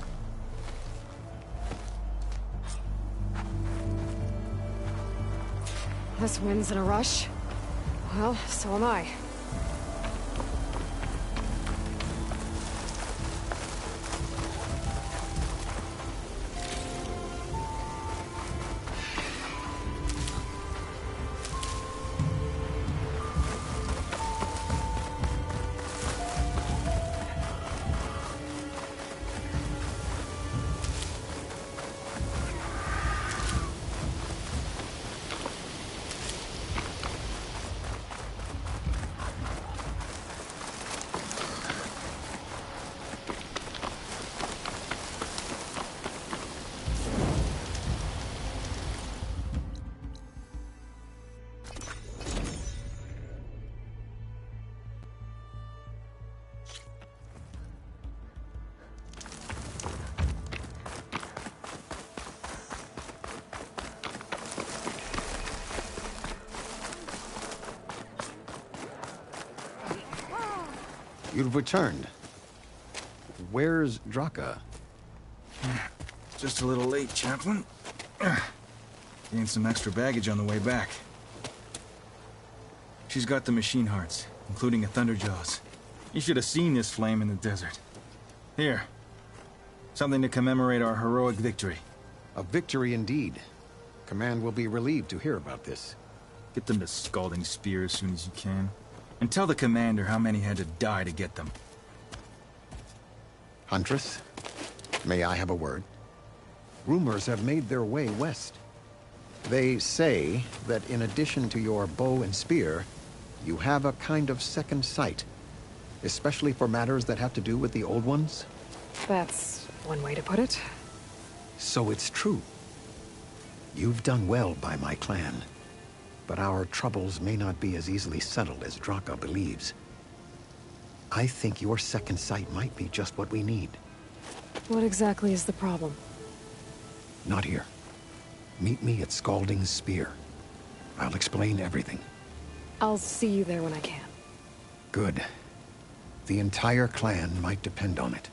This wind's in a rush. Well, so am I. You've returned. Where's Draka? Just a little late, Chaplain. Gained some extra baggage on the way back. She's got the machine hearts, including a Thunderjaws. You should have seen this flame in the desert. Here. Something to commemorate our heroic victory. A victory indeed. Command will be relieved to hear about this. Get them to Scalding Spear as soon as you can. And tell the commander how many had to die to get them. Huntress, may I have a word? Rumors have made their way west. They say that in addition to your bow and spear, you have a kind of second sight, especially for matters that have to do with the old ones. That's one way to put it. So it's true. You've done well by my clan. But our troubles may not be as easily settled as Draka believes. I think your second sight might be just what we need. What exactly is the problem? Not here. Meet me at Scalding Spear. I'll explain everything. I'll see you there when I can. Good. The entire clan might depend on it.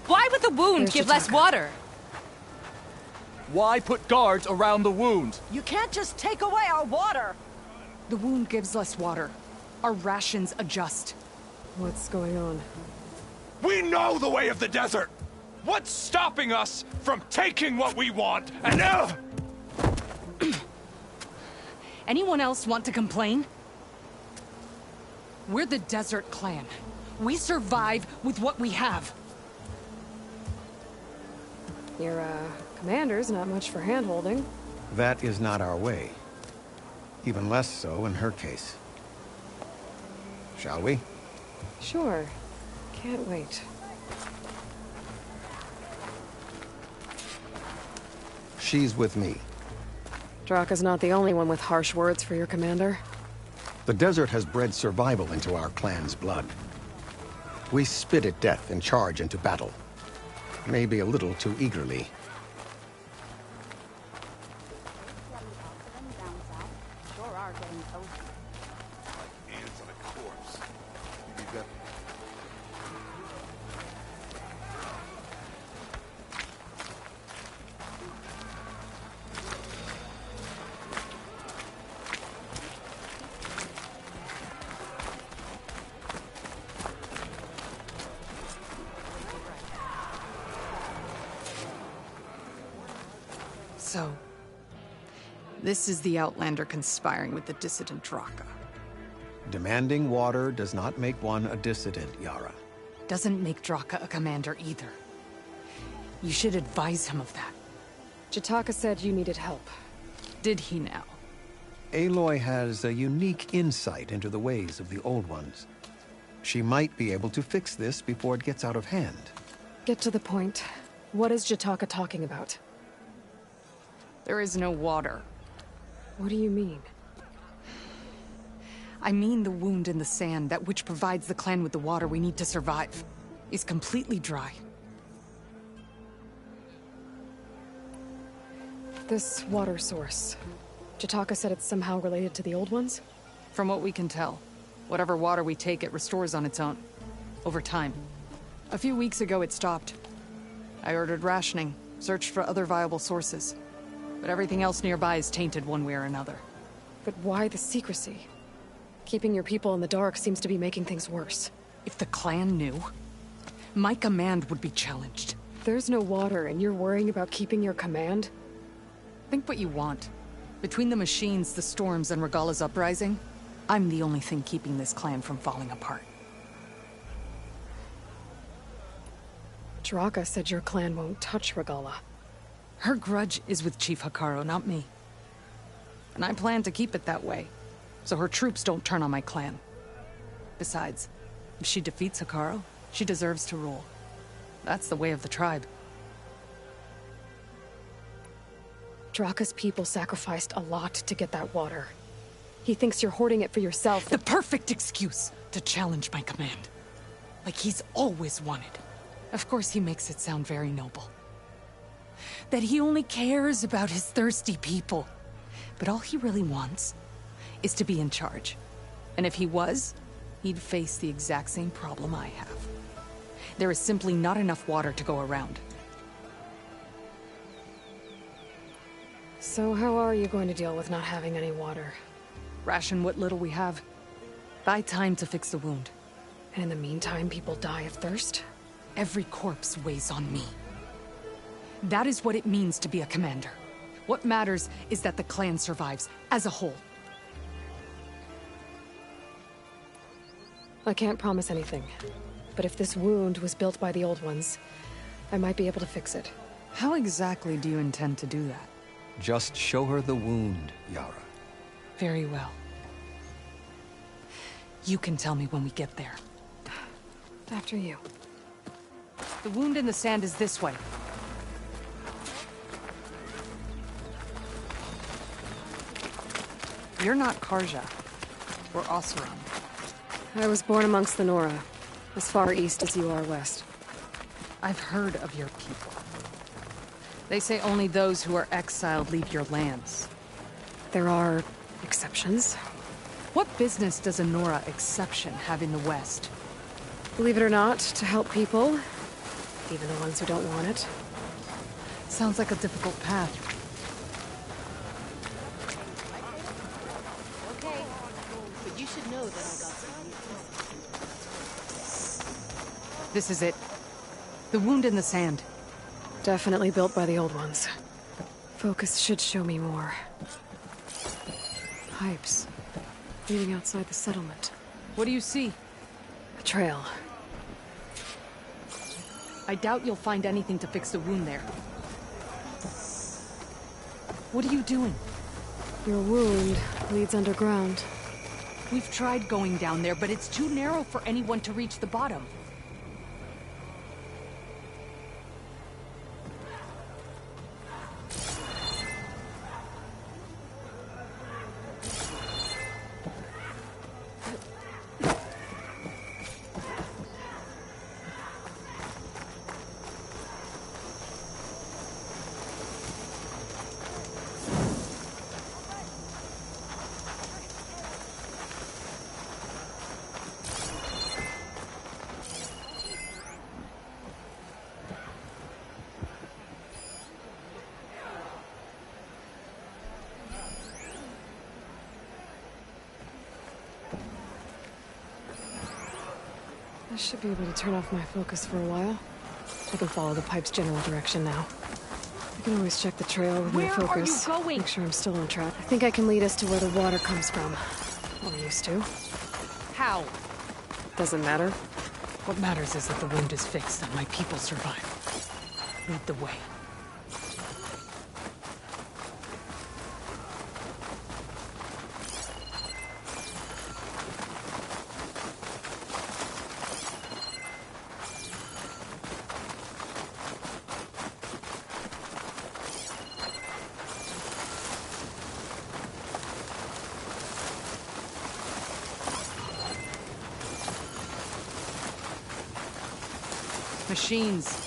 Why would the wound give less water? Why put guards around the wound? You can't just take away our water! The wound gives less water. Our rations adjust. What's going on? We know the way of the desert! What's stopping us from taking what we want, and now... Anyone else want to complain? We're the Desert Clan. We survive with what we have. Your, commander's not much for hand-holding. That is not our way. Even less so in her case. Shall we? Sure. Can't wait. She's with me. Draka's not the only one with harsh words for your commander. The desert has bred survival into our clan's blood. We spit at death and charge into battle. Maybe a little too eagerly. So, this is the Outlander conspiring with the dissident Draka. Demanding water does not make one a dissident, Yara. Doesn't make Draka a commander either. You should advise him of that. Jataka said you needed help. Did he now? Aloy has a unique insight into the ways of the Old Ones. She might be able to fix this before it gets out of hand. Get to the point. What is Jataka talking about? There is no water. What do you mean? I mean the wound in the sand, that which provides the clan with the water we need to survive, is completely dry. This water source. Jataka said it's somehow related to the Old Ones? From what we can tell, whatever water we take, it restores on its own. Over time. A few weeks ago, it stopped. I ordered rationing, searched for other viable sources. But everything else nearby is tainted one way or another. But why the secrecy? Keeping your people in the dark seems to be making things worse. If the clan knew, my command would be challenged. There's no water and you're worrying about keeping your command? Think what you want. Between the machines, the storms, and Regalla's uprising, I'm the only thing keeping this clan from falling apart. Draka said your clan won't touch Regalla. Her grudge is with Chief Hekarro, not me. And I plan to keep it that way, so her troops don't turn on my clan. Besides, if she defeats Hekarro, she deserves to rule. That's the way of the tribe. Draka's people sacrificed a lot to get that water. He thinks you're hoarding it for yourself. The perfect excuse to challenge my command. Like he's always wanted. Of course he makes it sound very noble. That he only cares about his thirsty people. But all he really wants is to be in charge. And if he was, he'd face the exact same problem I have. There is simply not enough water to go around. So how are you going to deal with not having any water? Ration what little we have. Buy time to fix the wound. And in the meantime, people die of thirst? Every corpse weighs on me. That is what it means to be a commander. What matters is that the clan survives, as a whole. I can't promise anything. But if this wound was built by the Old Ones, I might be able to fix it. How exactly do you intend to do that? Just show her the wound, Yara. Very well. You can tell me when we get there. After you. The wound in the sand is this way. You're not Karja. We're Oseram. I was born amongst the Nora, as far east as you are west. I've heard of your people. They say only those who are exiled leave your lands. There are exceptions. What business does a Nora exception have in the West? Believe it or not, to help people, even the ones who don't want it. Sounds like a difficult path. Okay, but you should know that I got some. This is it. The wound in the sand. Definitely built by the Old Ones. Focus should show me more. Pipes. Leading outside the settlement. What do you see? A trail. I doubt you'll find anything to fix the wound there. What are you doing? Your wound leads underground. We've tried going down there, but it's too narrow for anyone to reach the bottom. I should be able to turn off my focus for a while. I can follow the pipe's general direction now. I can always check the trail with my focus. Where are you going? Make sure I'm still on track. I think I can lead us to where the water comes from. Or used to. How? Doesn't matter. What matters is that the wound is fixed and my people survive. Lead the way. Machines.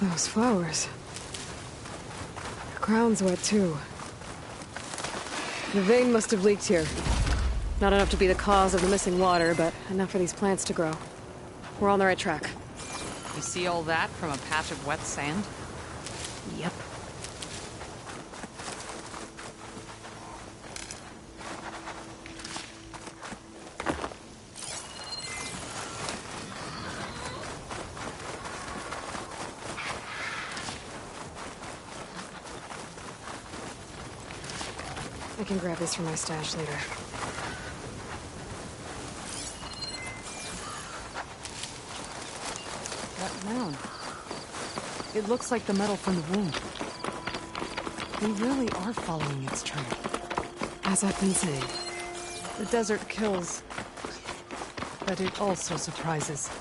Those flowers. The ground's wet too. The vein must have leaked here. Not enough to be the cause of the missing water, but enough for these plants to grow. We're on the right track. You see all that from a patch of wet sand? Yep. can grab this from my stash later. That mound. It looks like the metal from the wound. We really are following its trail. As I've been saying. The desert kills, but it also surprises.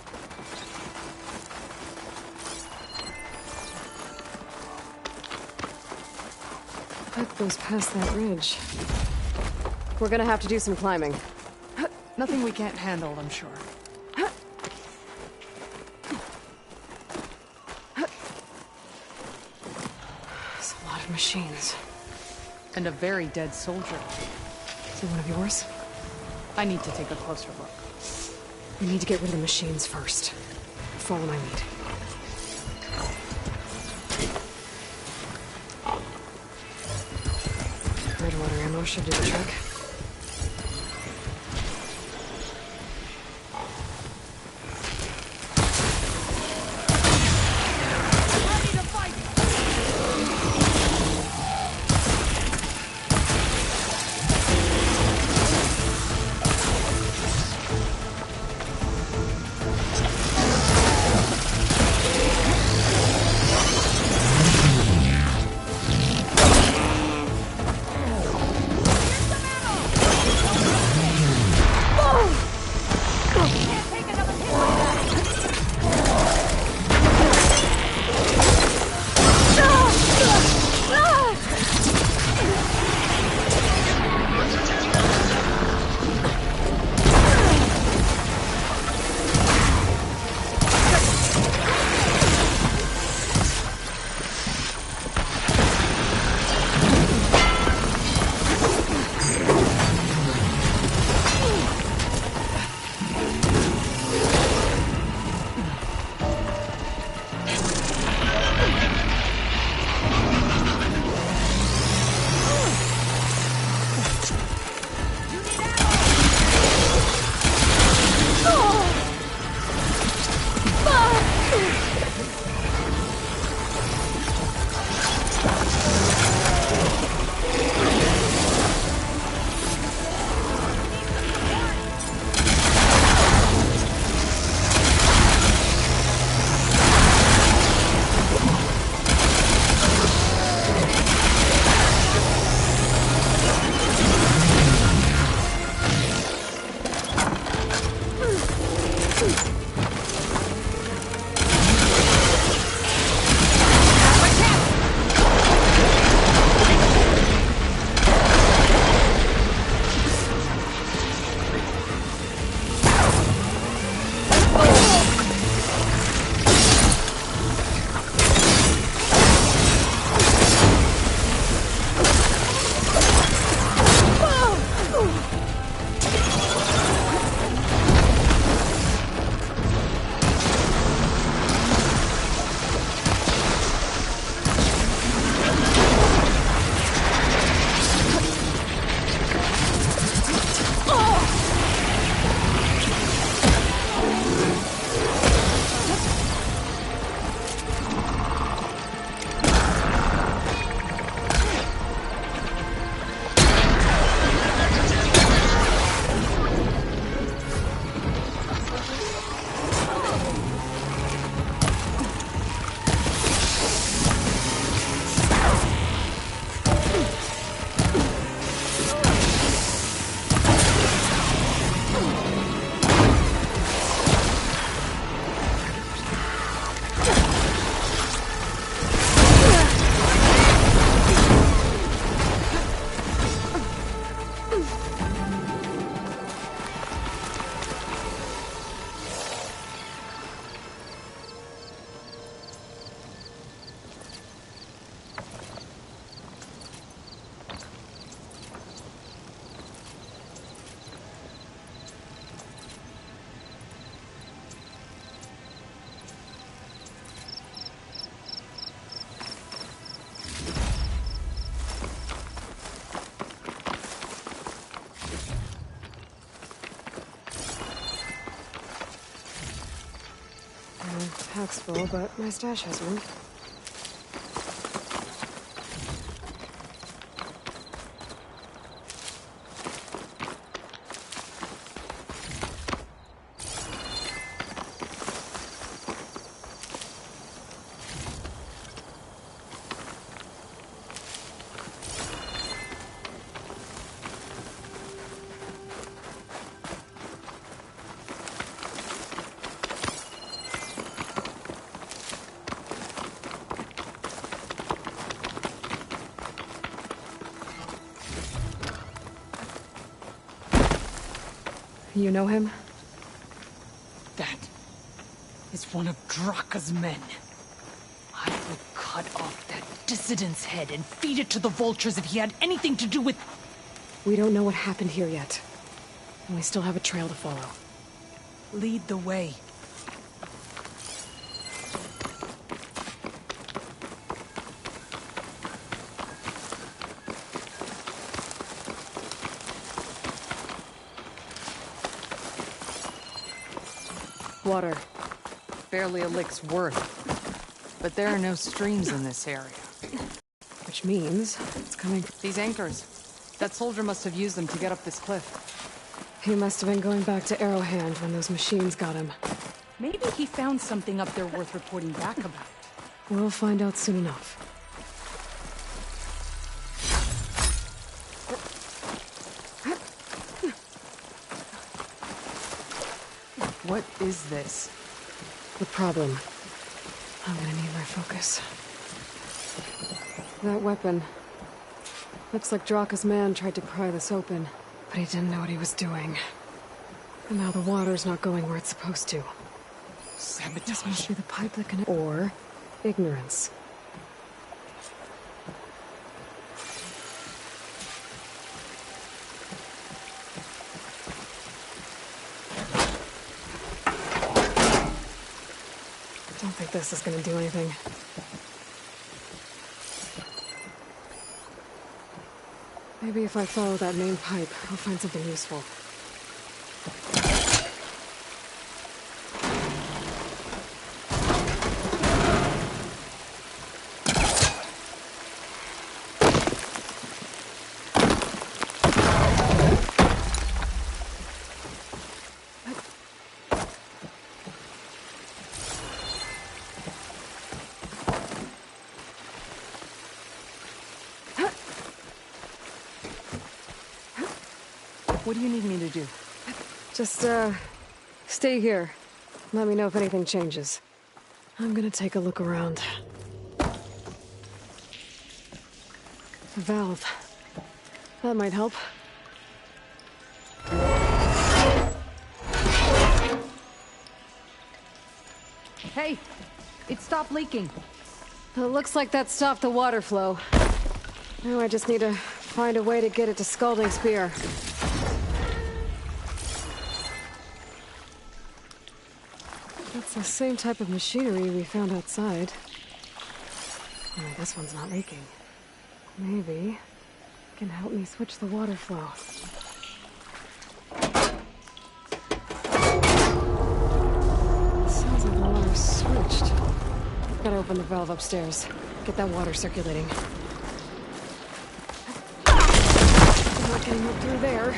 That goes past that ridge. We're gonna have to do some climbing. Nothing we can't handle, I'm sure. There's a lot of machines. And a very dead soldier. Is it one of yours? I need to take a closer look. We need to get rid of the machines first. Follow my lead. Redwater ammo should do the trick. Pack's full, but my stash has room. You know him? That is one of Draka's men. I would cut off that dissident's head and feed it to the vultures if he had anything to do with... We don't know what happened here yet. And we still have a trail to follow. Lead the way. Water. Barely a lick's worth. But there are no streams in this area. Which means it's coming from... These anchors. That soldier must have used them to get up this cliff. He must have been going back to Arrowhand when those machines got him. Maybe he found something up there worth reporting back about. We'll find out soon enough. What is this? The problem. I'm gonna need my focus. That weapon. Looks like Draka's man tried to pry this open, but he didn't know what he was doing. And now the water's not going where it's supposed to. Sabotage. This must be the pipe that can... Or ignorance. Don't think this is gonna do anything. Maybe if I follow that main pipe, I'll find something useful. What do you need me to do? Just, stay here. Let me know if anything changes. I'm gonna take a look around. A valve. That might help. Hey! It stopped leaking. It looks like that stopped the water flow. Now I just need to find a way to get it to Scalding Spear. That's the same type of machinery we found outside. Only this one's not leaking. Maybe it can help me switch the water flow. Sounds like the water's switched. Gotta open the valve upstairs. Get that water circulating. I'm not getting up through there.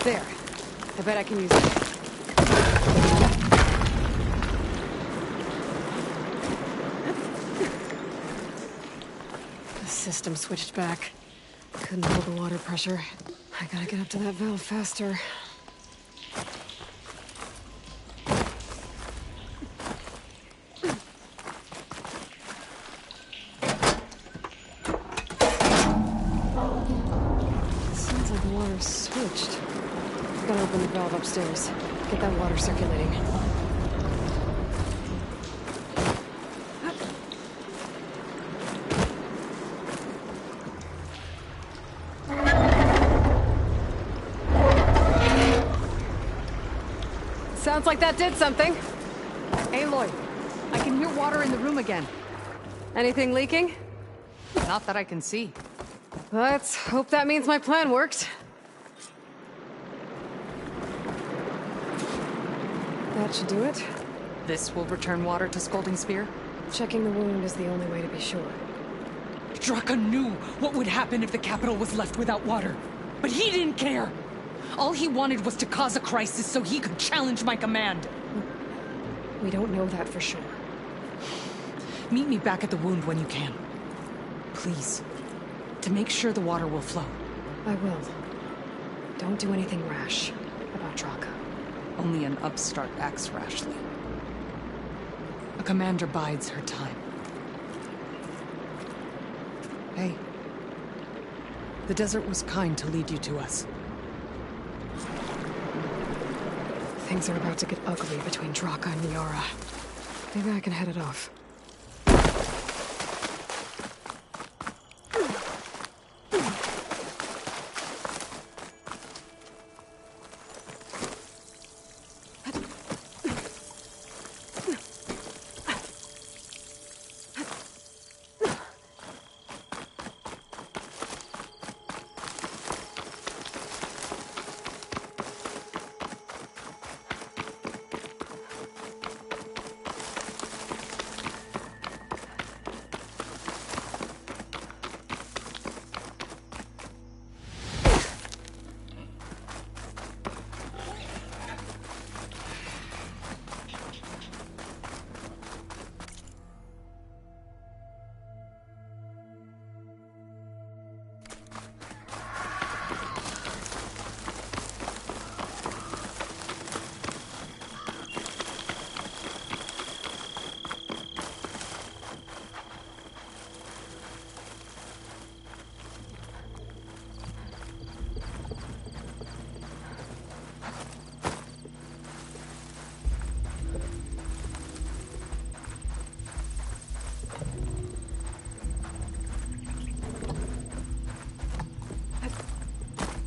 There. I bet I can use it. The system switched back. Couldn't hold the water pressure. I gotta get up to that valve faster. Sounds like the water's switched. Gotta open the valve upstairs. Get that water circulating. Sounds like that did something. Aloy, I can hear water in the room again. Anything leaking? Not that I can see. Let's hope that means my plan worked. That should do it. This will return water to Scalding Spear? Checking the wound is the only way to be sure. Draka knew what would happen if the capital was left without water. But he didn't care! All he wanted was to cause a crisis so he could challenge my command. We don't know that for sure. Meet me back at the wound when you can. Please. to make sure the water will flow. I will. Don't do anything rash about Draka. Only an upstart acts rashly. A commander bides her time. Hey. The desert was kind to lead you to us. Things are about to get ugly between Draka and Yara. Maybe I can head it off.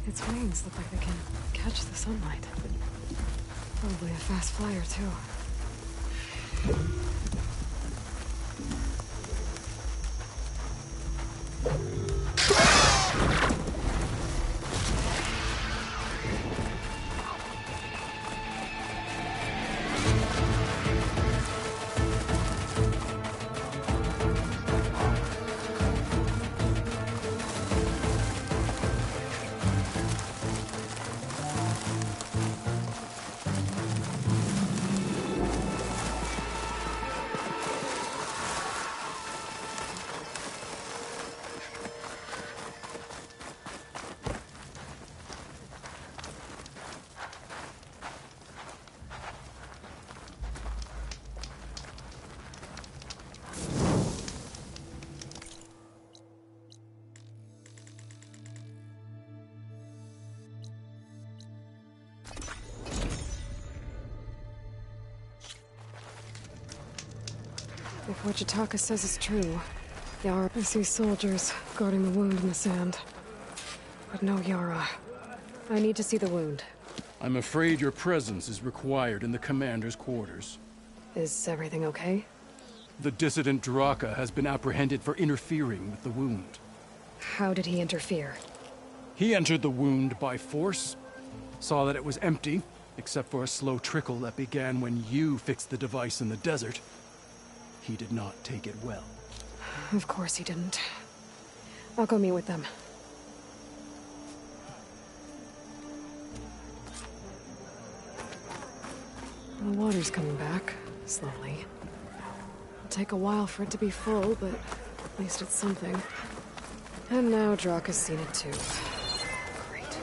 Its wings look like they can catch the sunlight. Probably a fast flyer, too. If what Jataka says is true, Yara, I see soldiers guarding the wound in the sand. But no Yara. I need to see the wound. I'm afraid your presence is required in the commander's quarters. Is everything okay? The dissident Draka has been apprehended for interfering with the wound. How did he interfere? He entered the wound by force, saw that it was empty, except for a slow trickle that began when you fixed the device in the desert. He did not take it well. Of course he didn't. I'll go meet with them. The water's coming back, slowly. It'll take a while for it to be full, but at least it's something. And now Draka's seen it too. Great.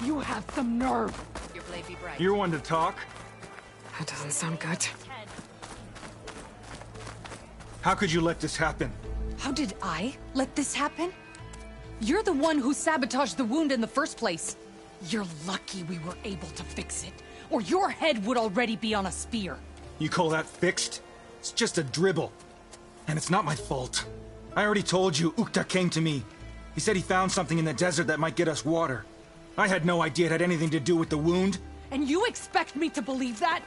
You have some nerve. Your blade be bright. You're one to talk? That doesn't sound good. How could you let this happen? How did I let this happen? You're the one who sabotaged the wound in the first place. You're lucky we were able to fix it, or your head would already be on a spear. You call that fixed? It's just a dribble. And it's not my fault. I already told you, Ukta came to me. He said he found something in the desert that might get us water. I had no idea it had anything to do with the wound. And you expect me to believe that?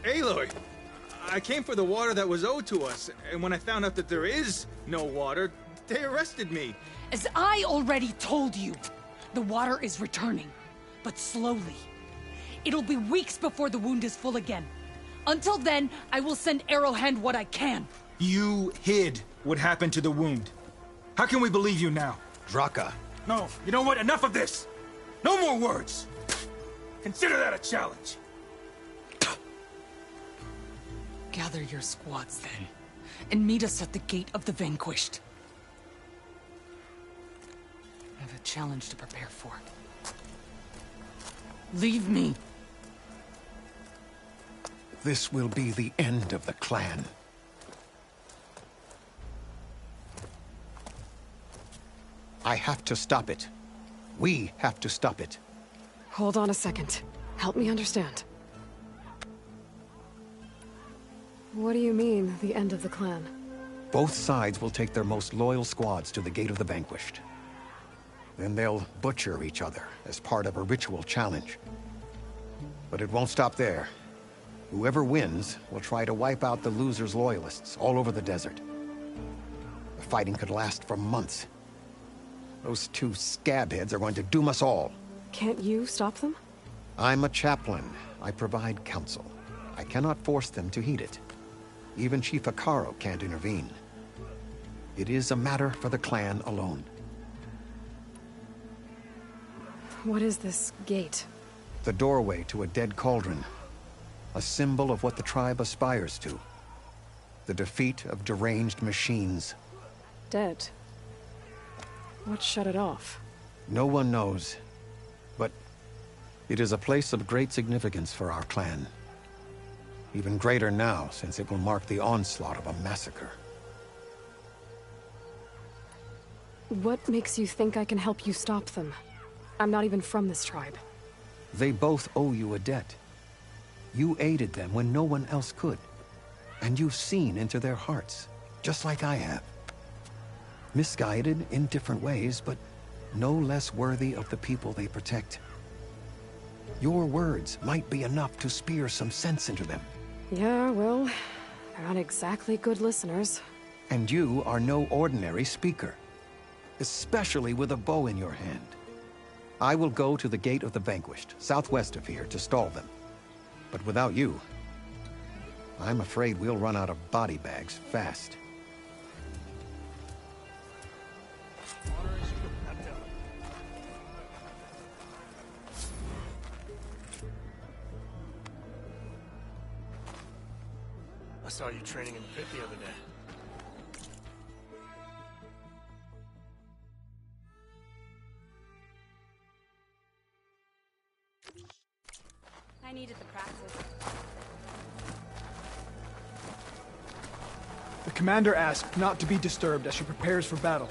Aloy, I came for the water that was owed to us, and when I found out that there is no water, they arrested me. As I already told you, the water is returning, but slowly. It'll be weeks before the wound is full again. Until then, I will send Arrowhand what I can. You hid what happened to the wound. How can we believe you now? Draka. No, you know what? Enough of this! No more words! Consider that a challenge! Gather your squads then, and meet us at the Gate of the Vanquished. I have a challenge to prepare for. Leave me. This will be the end of the clan. I have to stop it. We have to stop it. Hold on a second. Help me understand. What do you mean, the end of the clan? Both sides will take their most loyal squads to the Gate of the Vanquished. Then they'll butcher each other as part of a ritual challenge. But it won't stop there. Whoever wins will try to wipe out the loser's loyalists all over the desert. The fighting could last for months. Those two scabheads are going to doom us all. Can't you stop them? I'm a chaplain. I provide counsel. I cannot force them to heed it. Even Chief Hekarro can't intervene. It is a matter for the clan alone. What is this gate? The doorway to a dead cauldron. A symbol of what the tribe aspires to. The defeat of deranged machines. Dead. What shut it off? No one knows. But it is a place of great significance for our clan. Even greater now, since it will mark the onslaught of a massacre. What makes you think I can help you stop them? I'm not even from this tribe. They both owe you a debt. You aided them when no one else could. And you've seen into their hearts, just like I have. Misguided in different ways, but no less worthy of the people they protect. Your words might be enough to spear some sense into them. Yeah, well, they're not exactly good listeners. And you are no ordinary speaker, especially with a bow in your hand. I will go to the Gate of the Vanquished, southwest of here, to stall them. But without you, I'm afraid we'll run out of body bags fast. I saw you training in the pit the other day. I needed the practice. The commander asked not to be disturbed as she prepares for battle.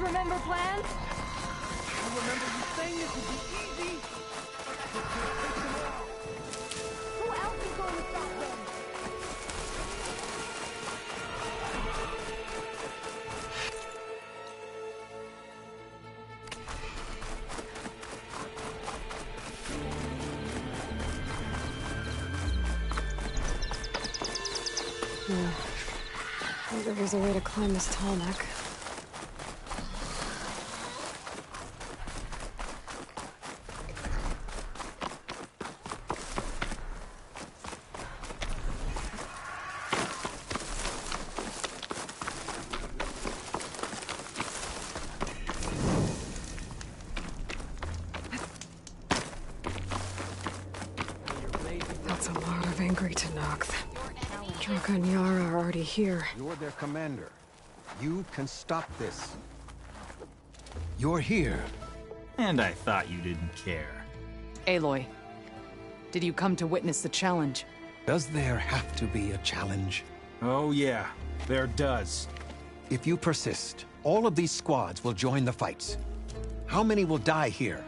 remember plans? I remember you saying this would be easy. Who else is going to stop them? I think there was a way to climb this tall neck. That's a lot of angry Tenakth. Draka and Yara are already here. You're their commander. You can stop this. You're here. And I thought you didn't care. Aloy, did you come to witness the challenge? Does there have to be a challenge? Oh yeah, there does. If you persist, all of these squads will join the fights. How many will die here?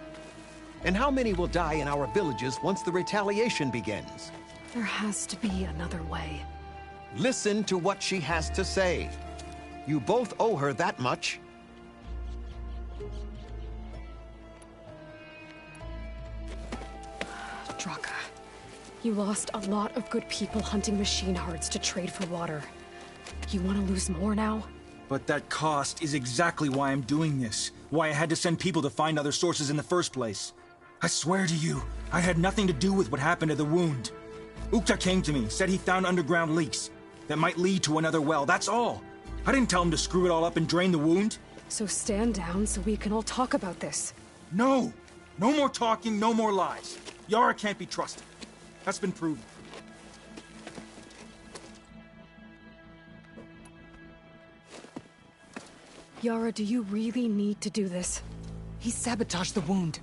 And how many will die in our villages once the retaliation begins? There has to be another way. Listen to what she has to say. You both owe her that much. Draka, you lost a lot of good people hunting machine hearts to trade for water. You want to lose more now? But that cost is exactly why I'm doing this. Why I had to send people to find other sources in the first place. I swear to you, I had nothing to do with what happened to the wound. Ukta came to me, said he found underground leaks that might lead to another well, that's all. I didn't tell him to screw it all up and drain the wound. So stand down so we can all talk about this. No! No more talking, no more lies. Yara can't be trusted. That's been proven. Yara, do you really need to do this? He sabotaged the wound.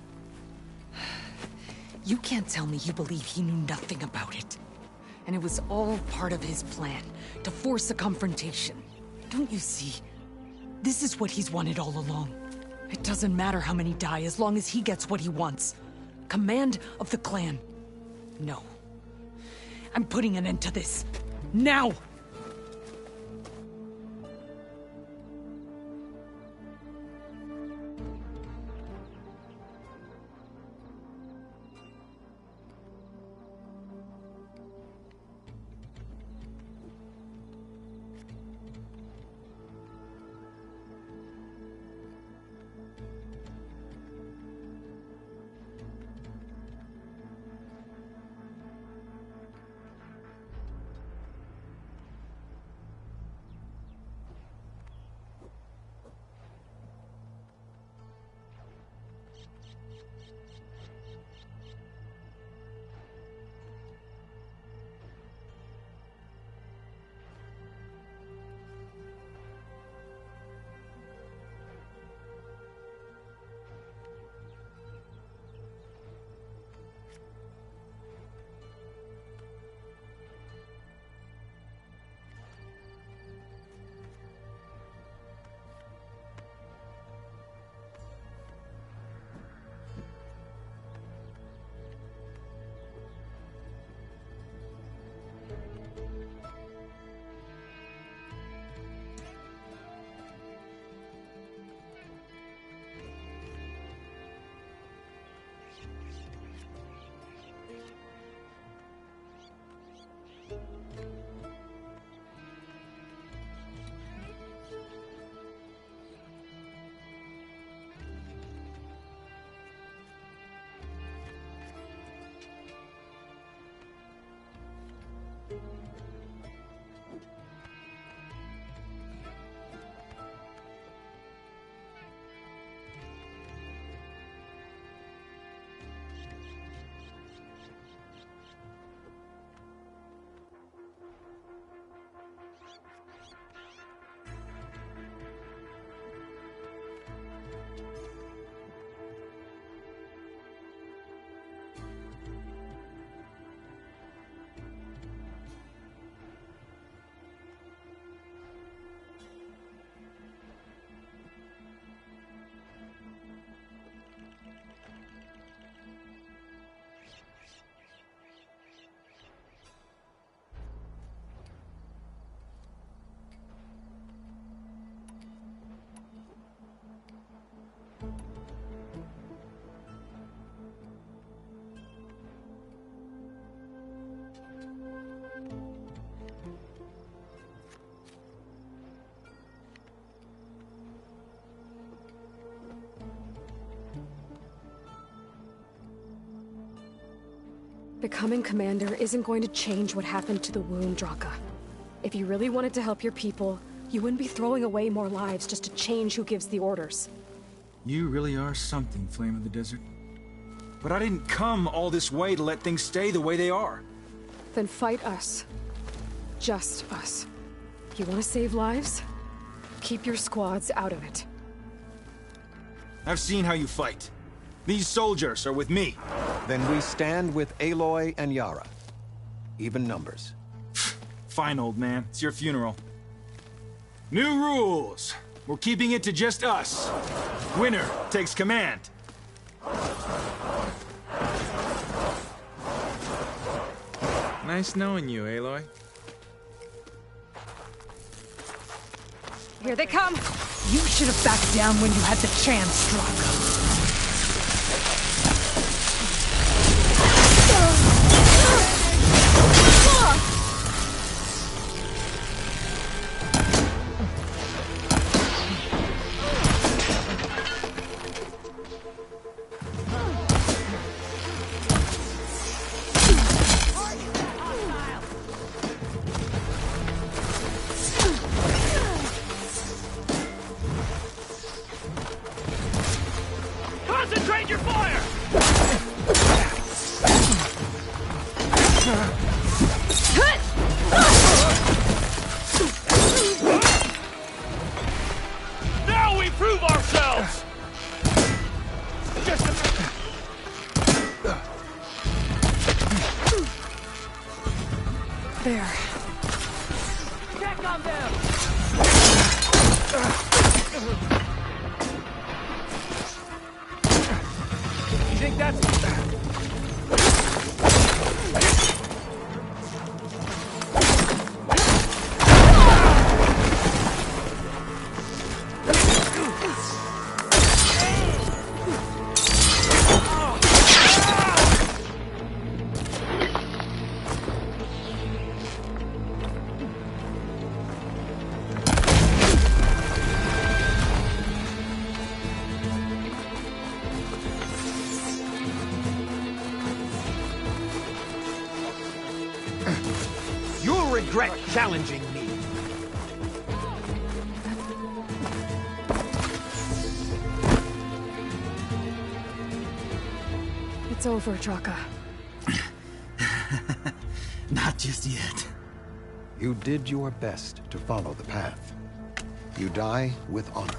You can't tell me you believe he knew nothing about it. And it was all part of his plan, to force a confrontation. Don't you see? This is what he's wanted all along. It doesn't matter how many die as long as he gets what he wants. Command of the clan. No. I'm putting an end to this. Now! Becoming commander isn't going to change what happened to the wound, Draka. If you really wanted to help your people, you wouldn't be throwing away more lives just to change who gives the orders. You really are something, Flame of the Desert. But I didn't come all this way to let things stay the way they are. Then fight us. Just us. You want to save lives? Keep your squads out of it. I've seen how you fight. These soldiers are with me. Then we stand with Aloy and Yara. Even numbers. Fine, old man. It's your funeral. New rules. We're keeping it to just us. Winner takes command. Nice knowing you, Aloy. Here they come! You should have backed down when you had the chance, Draka. Concentrate your fire! Now we prove ourselves! There. Check on them! You think that's... You'll regret challenging me. It's over, Draka. Not just yet. You did your best to follow the path. You die with honor.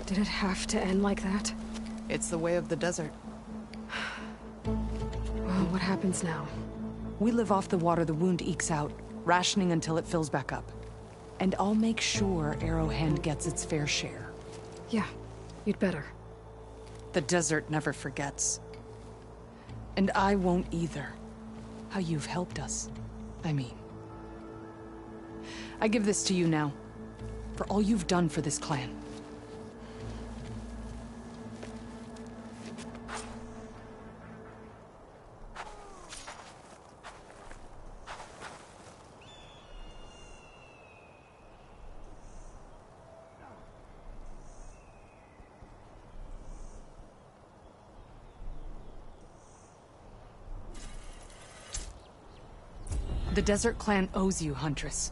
Did it have to end like that? It's the way of the desert. Well, what happens now? We live off the water the wound ekes out, rationing until it fills back up. And I'll make sure Arrowhand gets its fair share. Yeah, you'd better. The desert never forgets. And I won't either. How you've helped us, I mean. I give this to you now, for all you've done for this clan. The Desert Clan owes you, Huntress.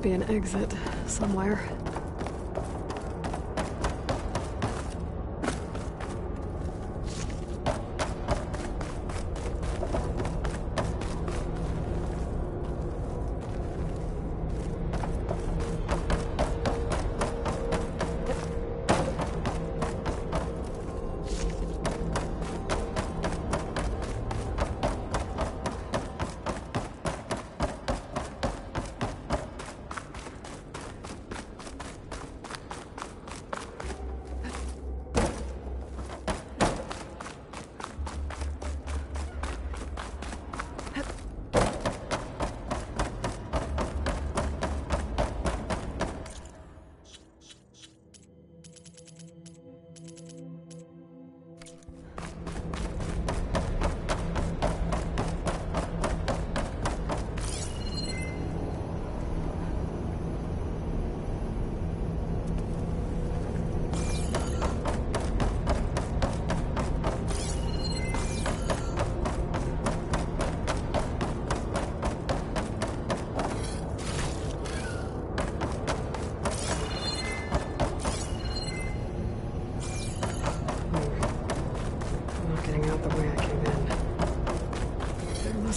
be an exit somewhere.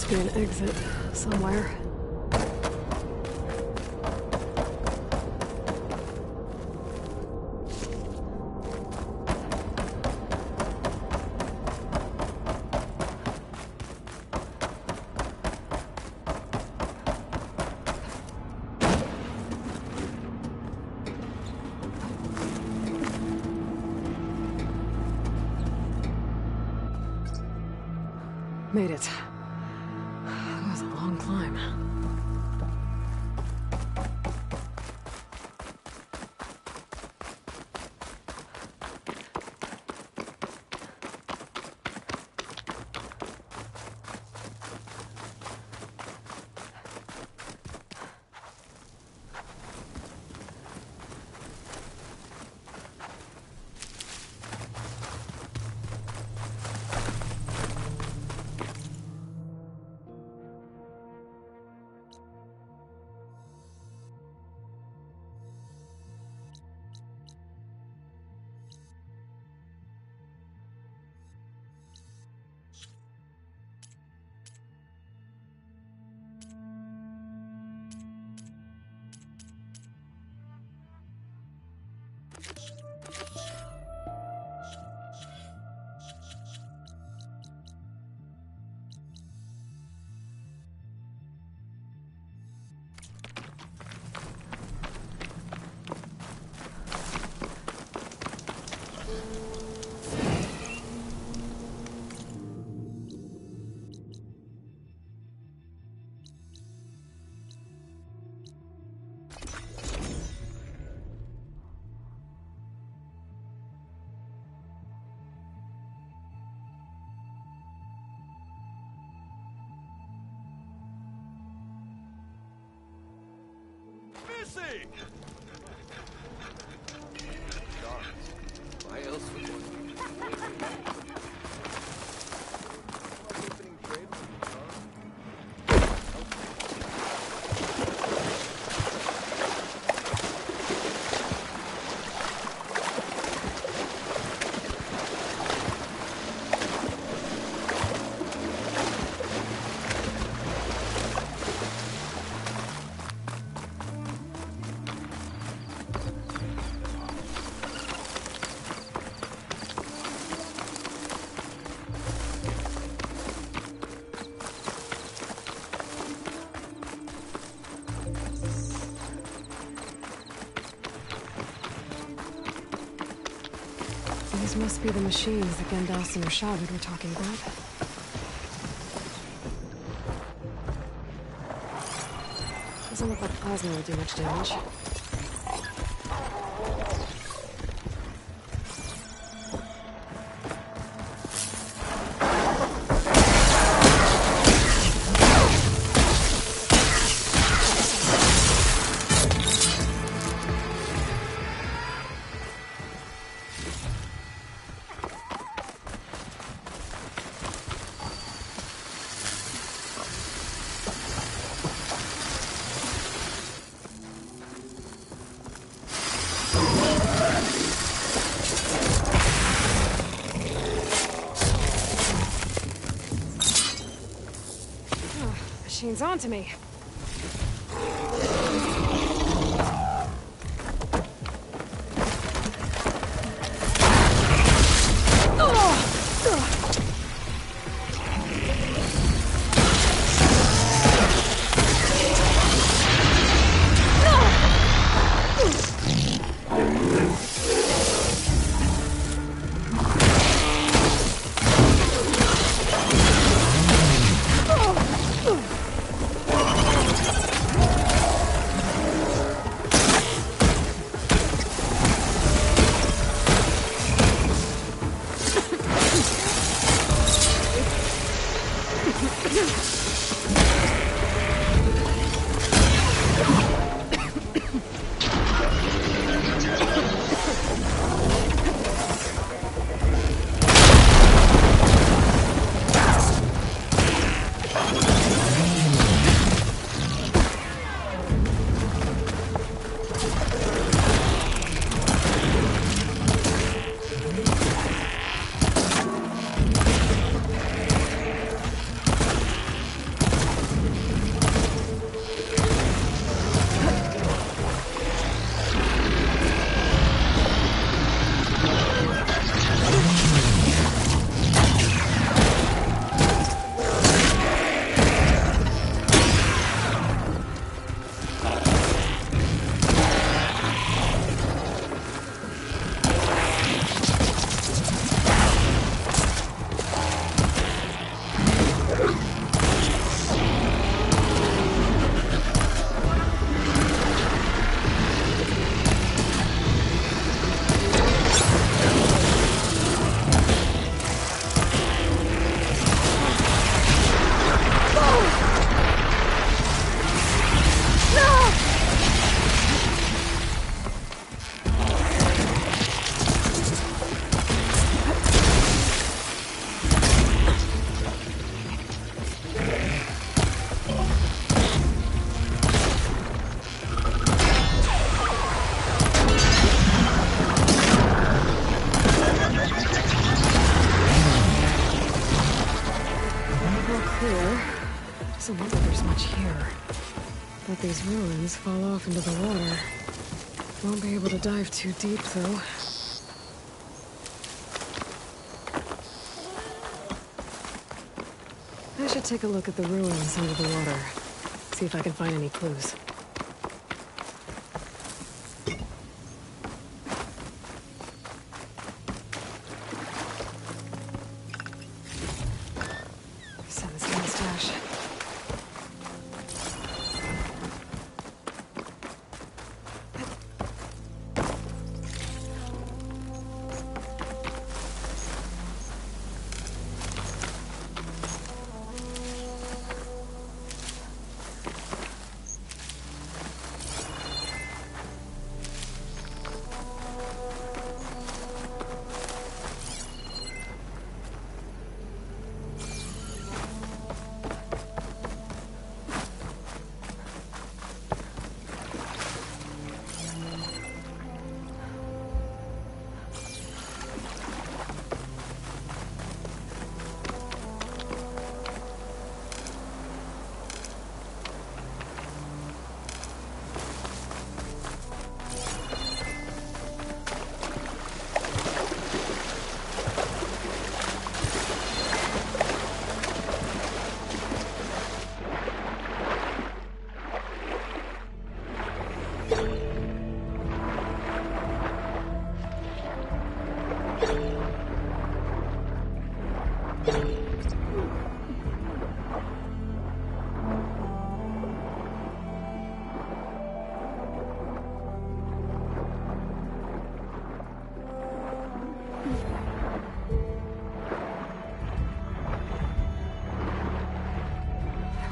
Be an exit somewhere. Made it. That was a long climb. Missing! Why else would one? These must be the machines that Gandalf and Rashad were talking about. Doesn't look like plasma will do much damage. chains onto me. Doesn't look like there's much here. Let these ruins fall off into the water. Won't be able to dive too deep, though. I should take a look at the ruins under the water. See if I can find any clues.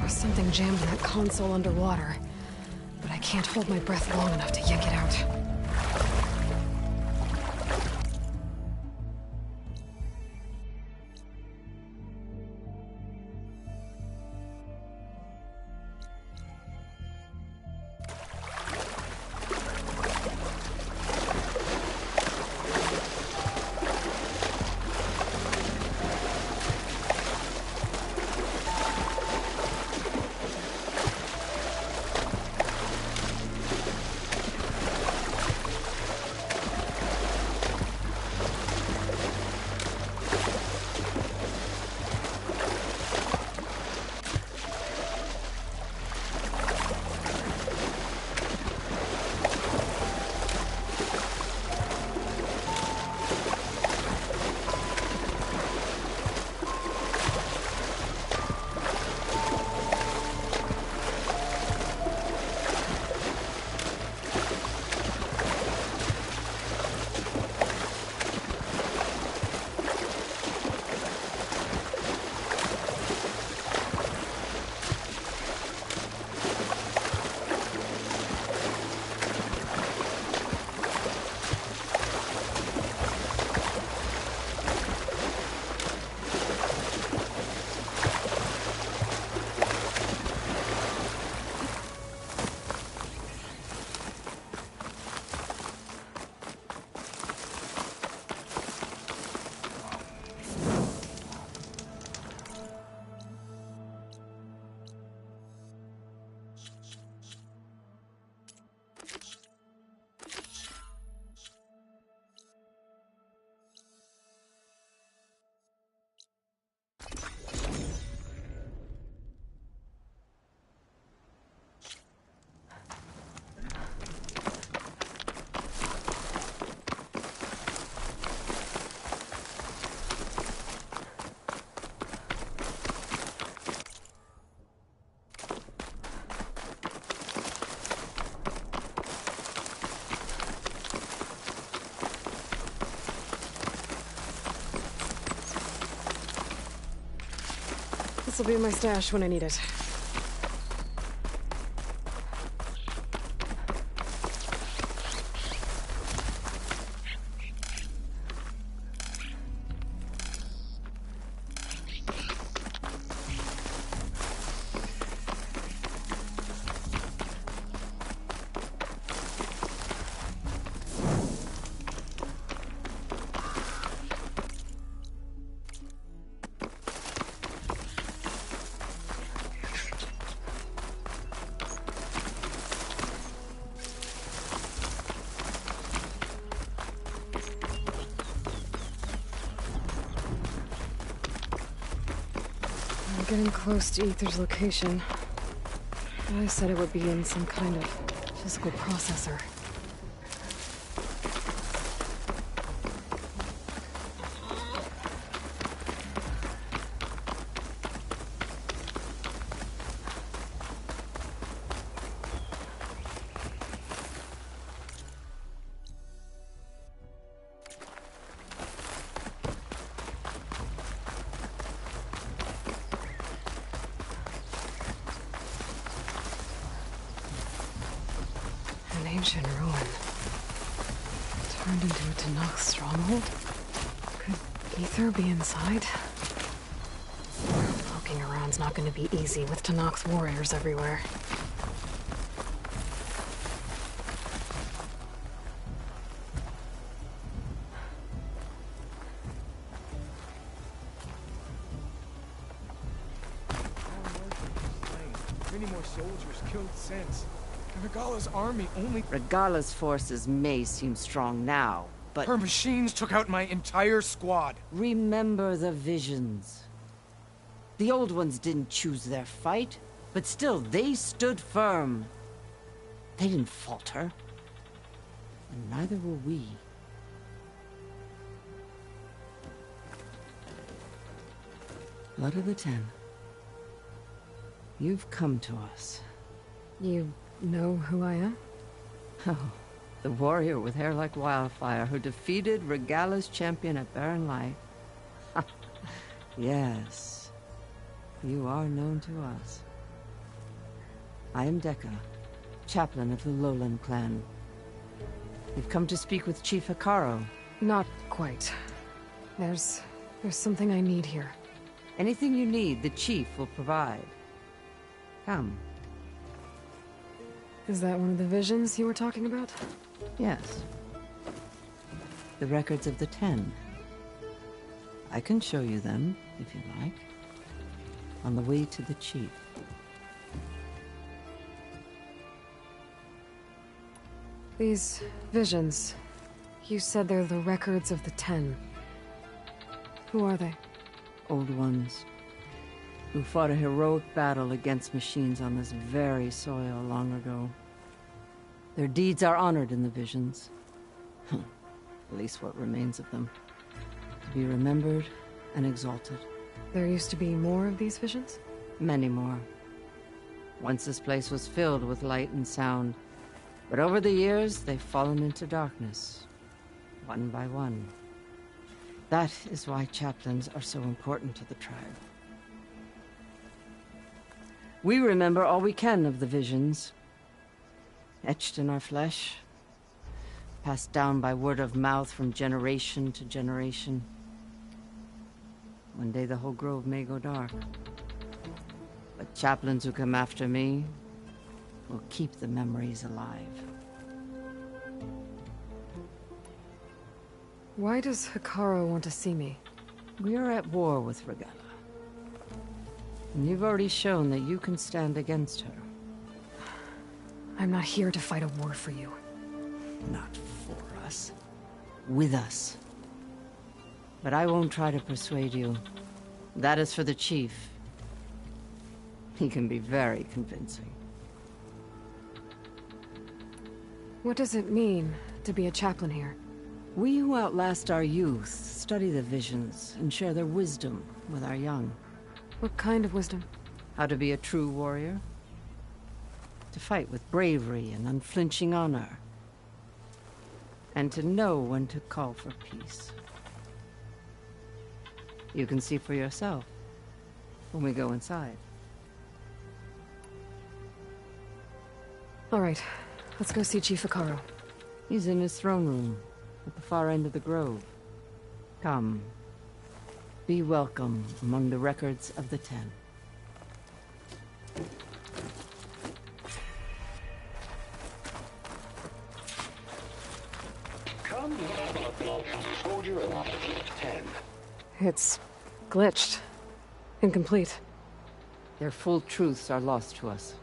Something jammed in that console underwater, but I can't hold my breath long enough to yank it out. This'll be my stash when I need it. Getting close to Aether's location. I said it would be in some kind of physical processor. Ancient ruin. Turned into a Tenakth stronghold? Could Aether be inside? Poking around's not gonna be easy with Tenakth's warriors everywhere. Many more soldiers killed since. Regala's army only... Regala's forces may seem strong now, but... Her machines took out my entire squad. Remember the visions. The old ones didn't choose their fight, but still, they stood firm. They didn't falter. And neither will we. Blood of the Ten. You've come to us. You know who I am? Oh, the warrior with hair like wildfire who defeated Regala's champion at Barren Light. Yes, you are known to us. I am Dekka, chaplain of the Lowland clan. You've come to speak with Chief Hekarro. Not quite. There's something I need here. Anything you need, the chief will provide. Come. Is that one of the visions you were talking about? Yes. The records of the Ten. I can show you them, if you like. On the way to the chief. These visions... You said they're the records of the Ten. Who are they? Old ones. Who fought a heroic battle against machines on this very soil long ago. Their deeds are honored in the visions. At least what remains of them. To be remembered and exalted. There used to be more of these visions? Many more. Once this place was filled with light and sound. But over the years, they've fallen into darkness. One by one. That is why chaplains are so important to the tribe. We remember all we can of the visions. Etched in our flesh. Passed down by word of mouth from generation to generation. One day the whole grove may go dark. But chaplains who come after me will keep the memories alive. Why does Hekarro want to see me? We are at war with Regala. And you've already shown that you can stand against her. I'm not here to fight a war for you. Not for us. With us. But I won't try to persuade you. That is for the chief. He can be very convincing. What does it mean to be a chaplain here? We who outlast our youth study the visions and share their wisdom with our young. What kind of wisdom? How to be a true warrior. To fight with bravery and unflinching honor. And to know when to call for peace. You can see for yourself. when we go inside. All right, let's go see Chief Hekarro. He's in his throne room, at the far end of the grove. Come. Be welcome among the records of the Ten. Come, soldier of 10. It's glitched. Incomplete. Their full truths are lost to us.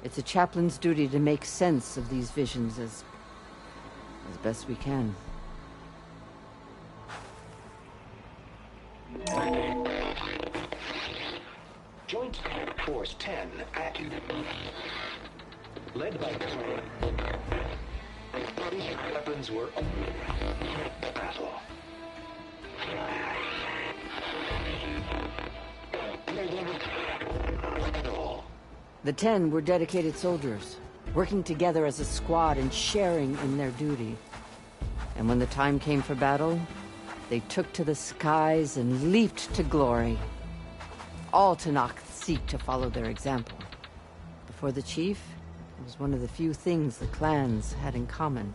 It's a chaplain's duty to make sense of these visions as best we can. Joint Force 10 active. Led by these weapons were battle. The Ten were dedicated soldiers, working together as a squad and sharing in their duty. And when the time came for battle, they took to the skies and leaped to glory. All Tenakth seek to follow their example. Before the chief, it was one of the few things the clans had in common.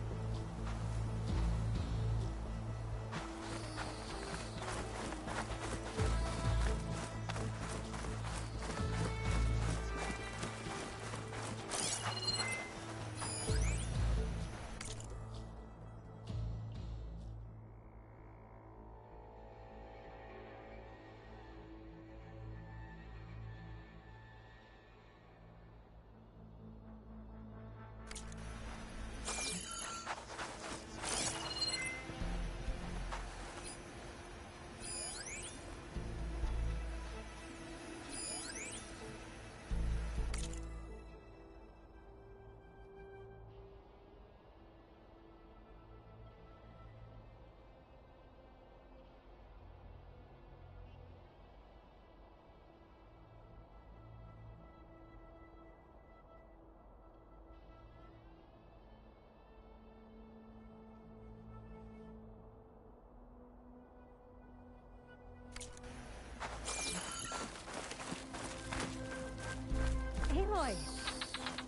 Aloy!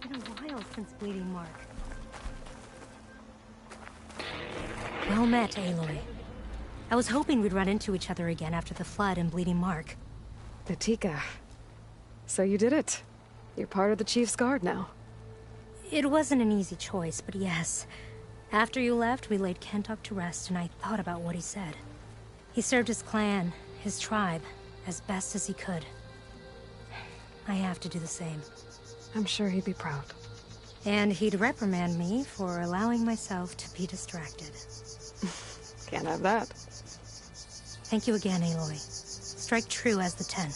It's been a while since Bleeding Mark. Well met, Aloy. I was hoping we'd run into each other again after the flood and Bleeding Mark. Natika. So you did it. You're part of the Chief's Guard now. It wasn't an easy choice, but yes. After you left, we laid Kentok to rest, and I thought about what he said. He served his clan, his tribe, as best as he could. I have to do the same. I'm sure he'd be proud. And he'd reprimand me for allowing myself to be distracted. Can't have that. Thank you again, Aloy. Strike true as the 10.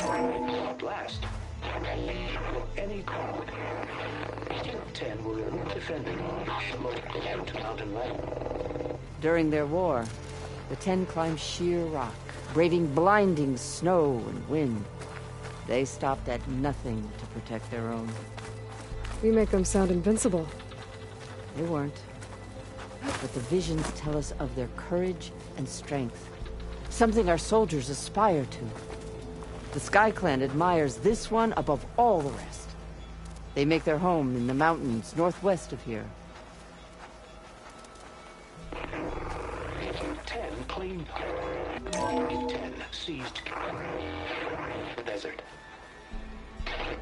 At last, any call. 10 were defending the mountain line. During their war, the Ten climbed sheer rock, braving blinding snow and wind. They stopped at nothing to protect their own. We make them sound invincible. They weren't. But the visions tell us of their courage and strength. Something our soldiers aspire to. The Sky Clan admires this one above all the rest. They make their home in the mountains northwest of here. 10 claimed 10 seized the desert.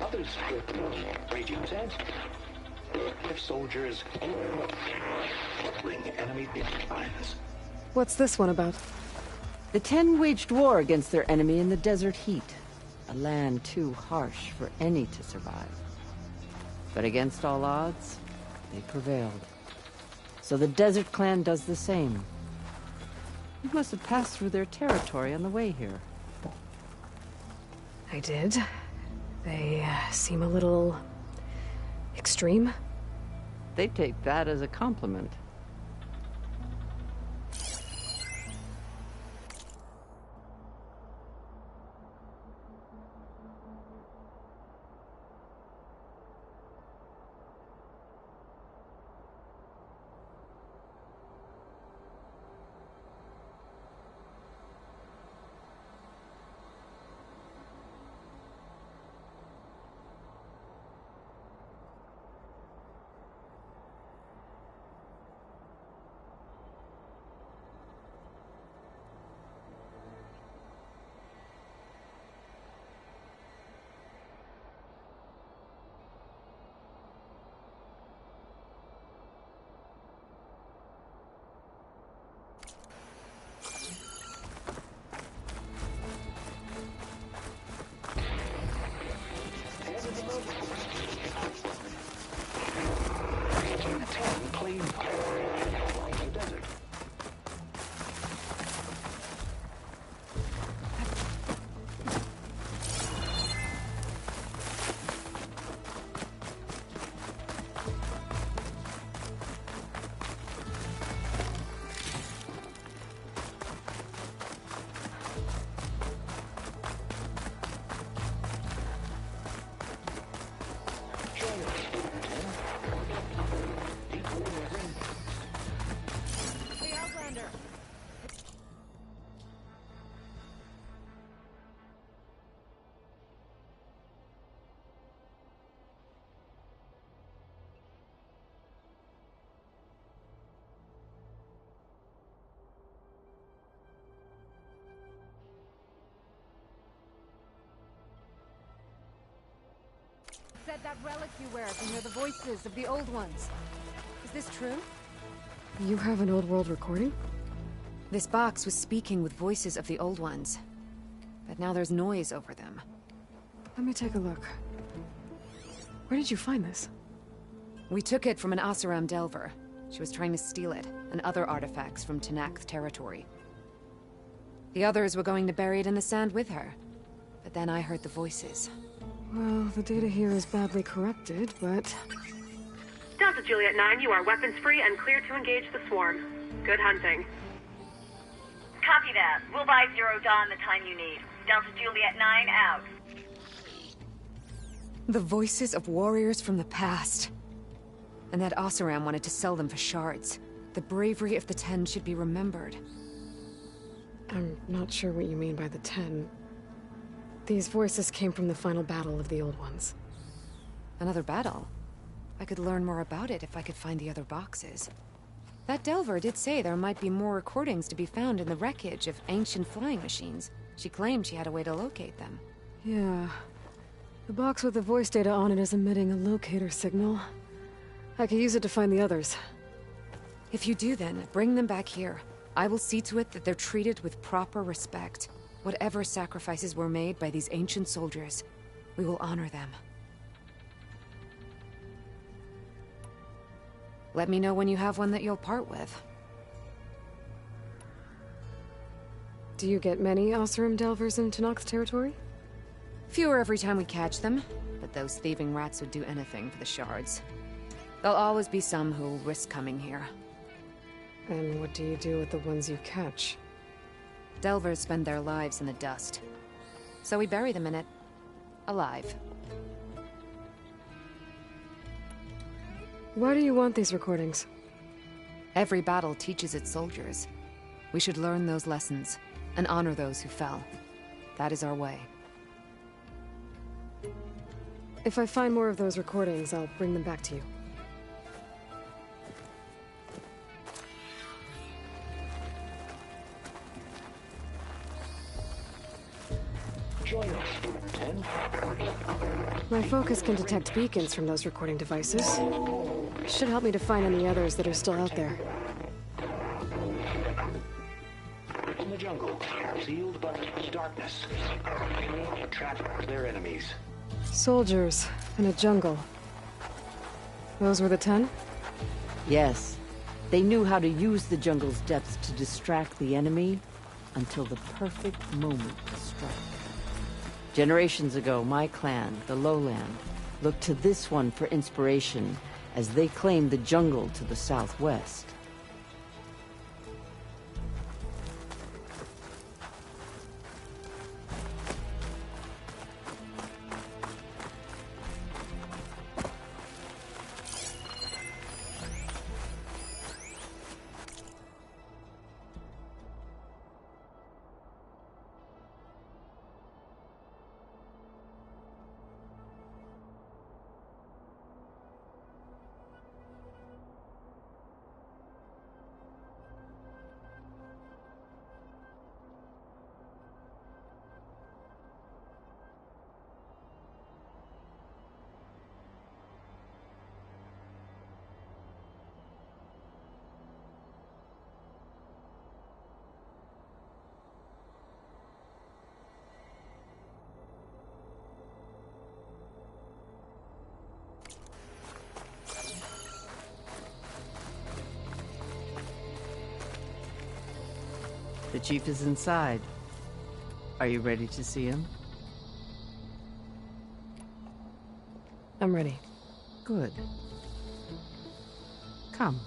Others raging sands. If soldiers bring enemy lines. What's this one about? The Ten waged war against their enemy in the desert heat, a land too harsh for any to survive. But against all odds, they prevailed. So the Desert Clan does the same. You must have passed through their territory on the way here. I did. They seem a little extreme. They take that as a compliment. machine power in the desert. Said that relic you wear can hear the voices of the old ones. Is this true? You have an old world recording? This box was speaking with voices of the old ones. But now there's noise over them. Let me take a look. Where did you find this? We took it from an Oseram Delver. She was trying to steal it, and other artifacts from Tenakth territory. The others were going to bury it in the sand with her. But then I heard the voices. Well, the data here is badly corrupted, but... Delta Juliet 9, you are weapons-free and clear to engage the swarm. Good hunting. Copy that. We'll buy Zero Dawn the time you need. Delta Juliet 9 out. The voices of warriors from the past. And that Oseram wanted to sell them for shards. The bravery of the Ten should be remembered. I'm not sure what you mean by the Ten. These voices came from the final battle of the Old Ones. Another battle? I could learn more about it if I could find the other boxes. That Delver did say there might be more recordings to be found in the wreckage of ancient flying machines. She claimed she had a way to locate them. Yeah. The box with the voice data on it is emitting a locator signal. I could use it to find the others. If you do then, bring them back here. I will see to it that they're treated with proper respect. Whatever sacrifices were made by these ancient soldiers, we will honor them. Let me know when you have one that you'll part with. Do you get many Oseram Delvers in Tenakth territory? Fewer every time we catch them, but those thieving rats would do anything for the shards. There'll always be some who'll risk coming here. And what do you do with the ones you catch? Delvers spend their lives in the dust. So we bury them in it. Alive. Why do you want these recordings? Every battle teaches its soldiers. We should learn those lessons, and honor those who fell. That is our way. If I find more of those recordings, I'll bring them back to you. Join us, 10. My focus can detect beacons from those recording devices. Should help me to find any others that are still out there. In the jungle, sealed but darkness. Trap their enemies. Soldiers in a jungle. Those were the 10? Yes. They knew how to use the jungle's depths to distract the enemy until the perfect moment struck. Generations ago, my clan, the Lowland, looked to this one for inspiration as they claimed the jungle to the southwest. The chief is inside. Are you ready to see him? I'm ready. Good. Come.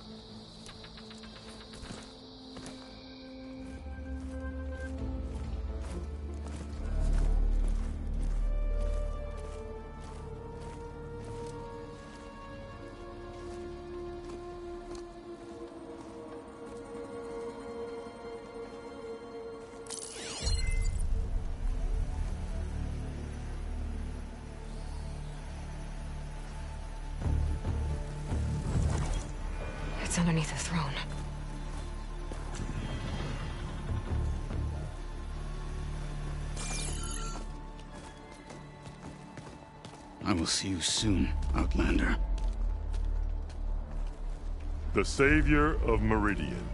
It's underneath the throne. I will see you soon, Outlander. The Savior of Meridian.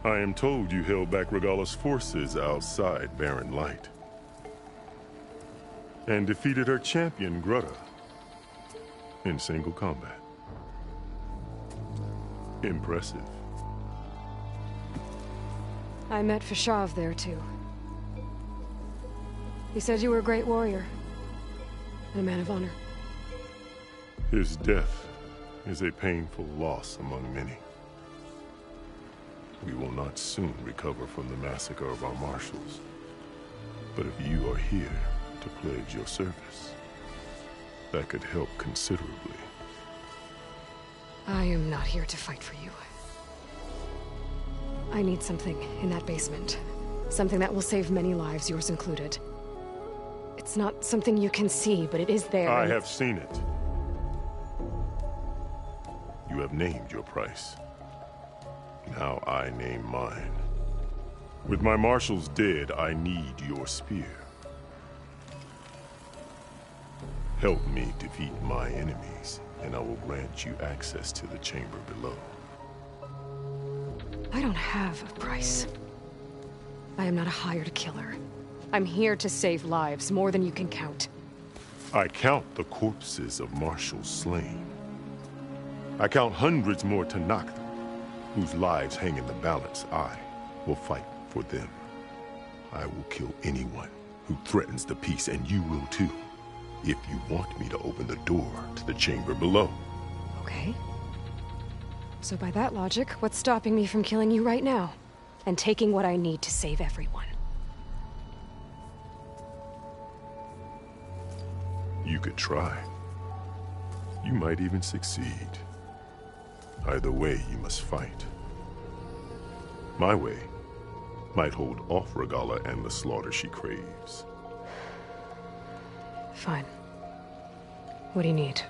I am told you held back Regalla's forces outside Barren Light. And defeated her champion, Grudda, in single combat. Impressive. I met Fashav there, too. He said you were a great warrior. And a man of honor. His death is a painful loss among many. We will not soon recover from the massacre of our marshals. But if you are here to pledge your service, that could help considerably. I am not here to fight for you. I need something in that basement. Something that will save many lives, yours included. It's not something you can see, but it is there. I have seen it. You have named your price. Now I name mine. With my marshals dead, I need your spear. Help me defeat my enemies, and I will grant you access to the chamber below. I don't have a price. I am not a hired killer. I'm here to save lives, more than you can count. I count the corpses of marshals slain. I count hundreds more Tenakth, whose lives hang in the balance. I will fight for them. I will kill anyone who threatens the peace, and you will too, if you want me to open the door to the chamber below. Okay. So by that logic, what's stopping me from killing you right now? And taking what I need to save everyone? You could try. You might even succeed. Either way, you must fight. My way might hold off Regalla and the slaughter she craves. Fine. What do you need?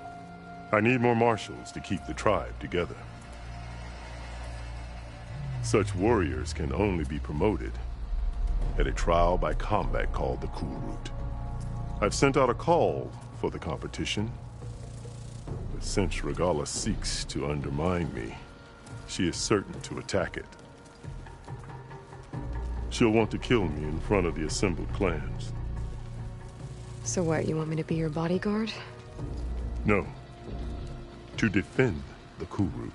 I need more marshals to keep the tribe together. Such warriors can only be promoted at a trial by combat called the Kulrut. I've sent out a call for the competition, but since Regalla seeks to undermine me, she is certain to attack it. She'll want to kill me in front of the assembled clans. So what, you want me to be your bodyguard? No. To defend the Kulrut.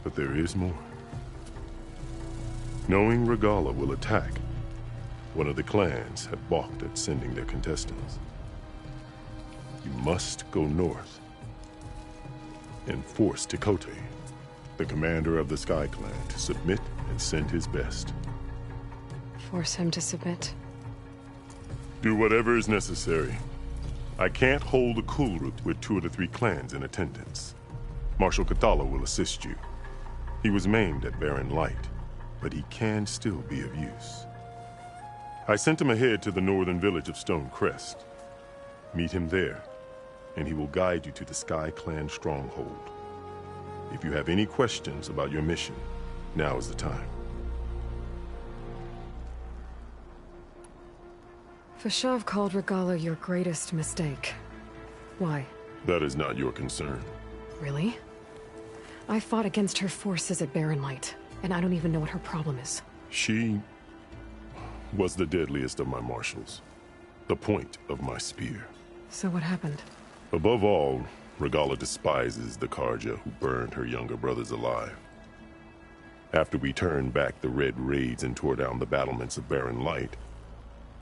But there is more. Knowing Regalla will attack, one of the clans have balked at sending their contestants. You must go north and force Tekotteh, the commander of the Sky Clan, to submit and send his best. Force him to submit? Do whatever is necessary. I can't hold a Kulrut with 2 of the 3 clans in attendance. Marshal Kotallo will assist you. He was maimed at Barren Light, but he can still be of use. I sent him ahead to the northern village of Stone Crest. Meet him there, and he will guide you to the Sky Clan stronghold. If you have any questions about your mission, now is the time. Fashav called Regalla your greatest mistake. Why? That is not your concern. Really? I fought against her forces at Barren Light, and I don't even know what her problem is. She was the deadliest of my marshals. The point of my spear. So what happened? Above all, Regalla despises the Carja who burned her younger brothers alive. After we turned back the red raids and tore down the battlements of Barren Light,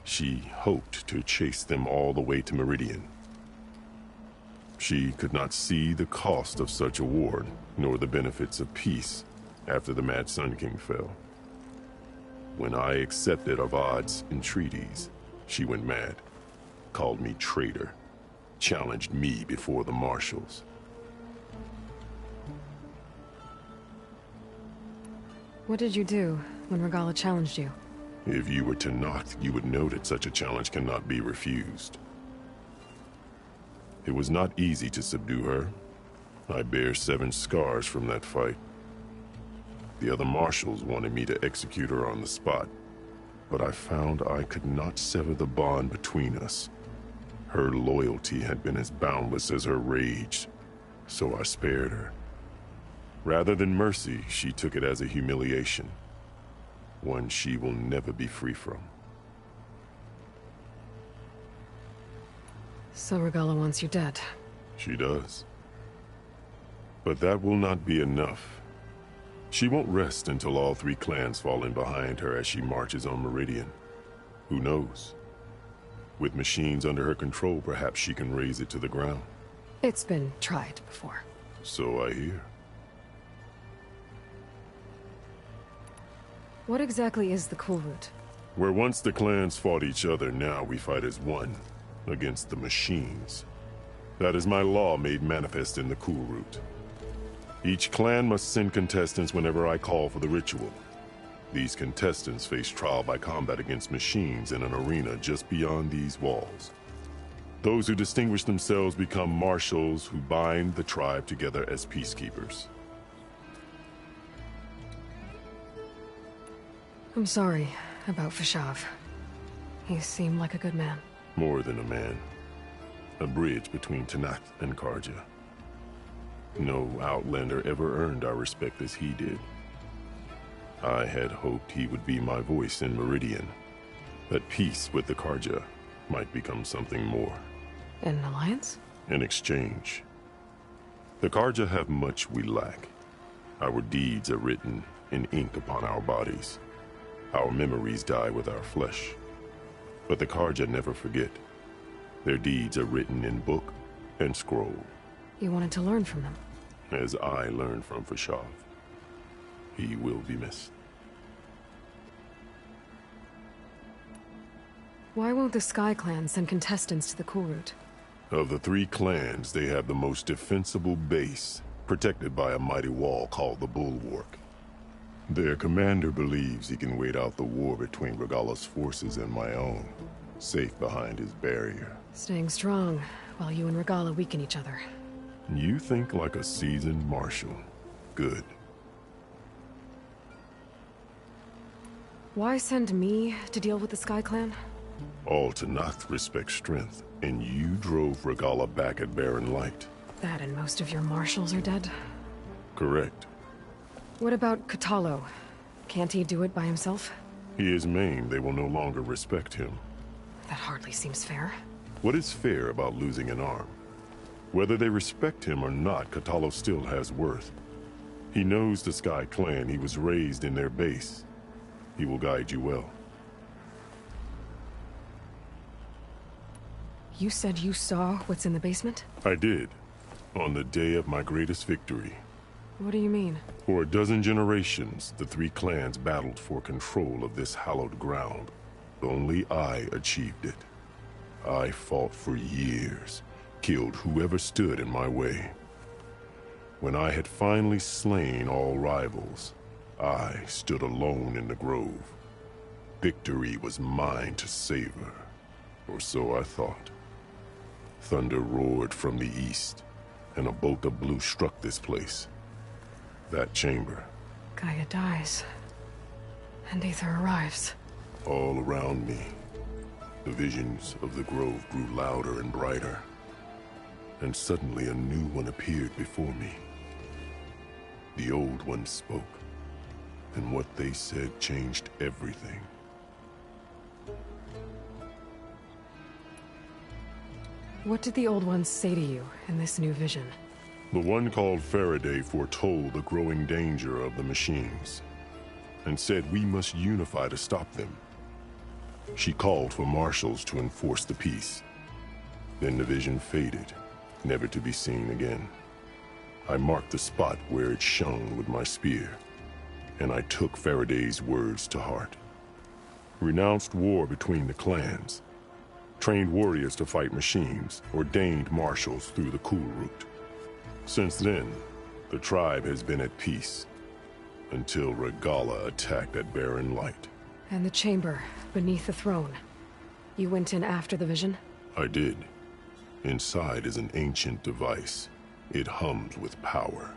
she hoped to chase them all the way to Meridian. She could not see the cost of such a war, nor the benefits of peace after the Mad Sun King fell. When I accepted Avad's entreaties, she went mad, called me traitor, challenged me before the marshals. What did you do when Regalla challenged you? If you were Tenakth, you would know that such a challenge cannot be refused. It was not easy to subdue her. I bear 7 scars from that fight. The other marshals wanted me to execute her on the spot, but I found I could not sever the bond between us. Her loyalty had been as boundless as her rage, so I spared her. Rather than mercy, she took it as a humiliation, one she will never be free from. So Regalla wants you dead. She does. But that will not be enough. She won't rest until all 3 clans fall in behind her as she marches on Meridian. Who knows? With machines under her control, perhaps she can raze it to the ground. It's been tried before. So I hear. What exactly is the Kulrut? Where once the clans fought each other, now we fight as one, against the machines. That is my law made manifest in the Kulrut. Each clan must send contestants whenever I call for the ritual. These contestants face trial by combat against machines in an arena just beyond these walls. Those who distinguish themselves become marshals who bind the tribe together as peacekeepers. I'm sorry about Fashav. He seemed like a good man. More than a man. A bridge between Tenakth and Carja. No Outlander ever earned our respect as he did. I had hoped he would be my voice in Meridian. That peace with the Carja might become something more. An alliance? In exchange. The Carja have much we lack. Our deeds are written in ink upon our bodies. Our memories die with our flesh. But the Carja never forget. Their deeds are written in book and scroll. You wanted to learn from them? As I learned from Fashav. He will be missed. Why won't the Sky Clan send contestants to the Kulrut? Of the 3 clans, they have the most defensible base, protected by a mighty wall called the Bulwark. Their commander believes he can wait out the war between Regalla's forces and my own, safe behind his barrier. Staying strong, while you and Regalla weaken each other. You think like a seasoned marshal. Good. Why send me to deal with the Sky Clan? All Tenakth respect strength, and you drove Regalla back at Barren Light. That and most of your marshals are dead? Correct. What about Kotallo? Can't he do it by himself? He is maimed. They will no longer respect him. That hardly seems fair. What is fair about losing an arm? Whether they respect him or not, Kotallo still has worth. He knows the Sky Clan. He was raised in their base. He will guide you well. You said you saw what's in the basement? I did. On the day of my greatest victory. What do you mean? For a dozen generations, the 3 clans battled for control of this hallowed ground. Only I achieved it. I fought for years, killed whoever stood in my way. When I had finally slain all rivals, I stood alone in the grove. Victory was mine to savor, or so I thought. Thunder roared from the east, and a bolt of blue struck this place. That chamber. Gaia dies, and Aether arrives. All around me, the visions of the grove grew louder and brighter. And suddenly a new one appeared before me. The old one spoke, and what they said changed everything. What did the old ones say to you in this new vision? The one called Faraday foretold the growing danger of the machines. and said we must unify to stop them. She called for marshals to enforce the peace. Then the vision faded, never to be seen again. I marked the spot where it shone with my spear, and I took Faraday's words to heart. Renounced war between the clans, trained warriors to fight machines, ordained marshals through the cool route. Since then, the tribe has been at peace, until Regalla attacked at Barren Light. And the chamber, beneath the throne. You went in after the vision? I did. Inside is an ancient device. It hums with power.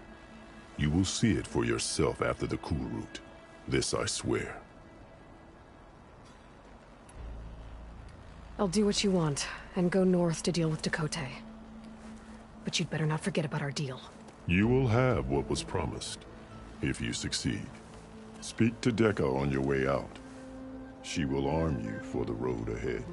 You will see it for yourself after the cool route. This I swear. I'll do what you want, and go north to deal with Dakotay. But you'd better not forget about our deal. You will have what was promised, if you succeed. Speak to Dekka on your way out. She will arm you for the road ahead.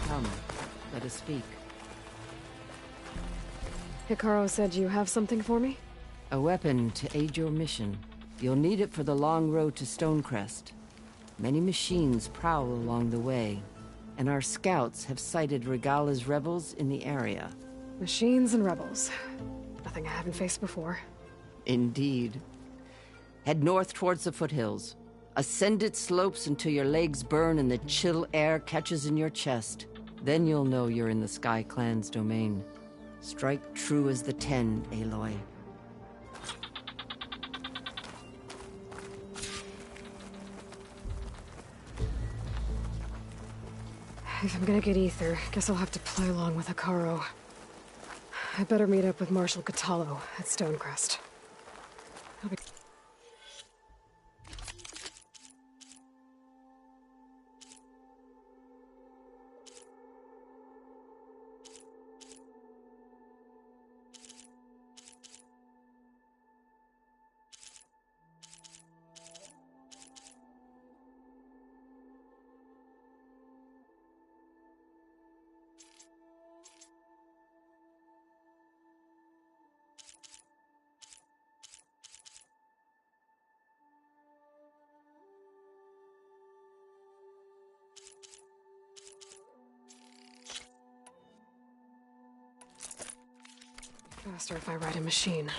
Come, let us speak. Hekarro said you have something for me? A weapon to aid your mission. You'll need it for the long road to Stonecrest. Many machines prowl along the way, and our scouts have sighted Regalla's rebels in the area. Machines and rebels. Nothing I haven't faced before. Indeed. Head north towards the foothills. Ascend its slopes until your legs burn and the chill air catches in your chest. Then you'll know you're in the Sky Clan's domain. Strike true as the Ten, Aloy. If I'm gonna get ether, guess I'll have to play along with Hekarro. I better meet up with Marshal Kotallo at Stonecrest. I'll be... Faster if I ride a machine.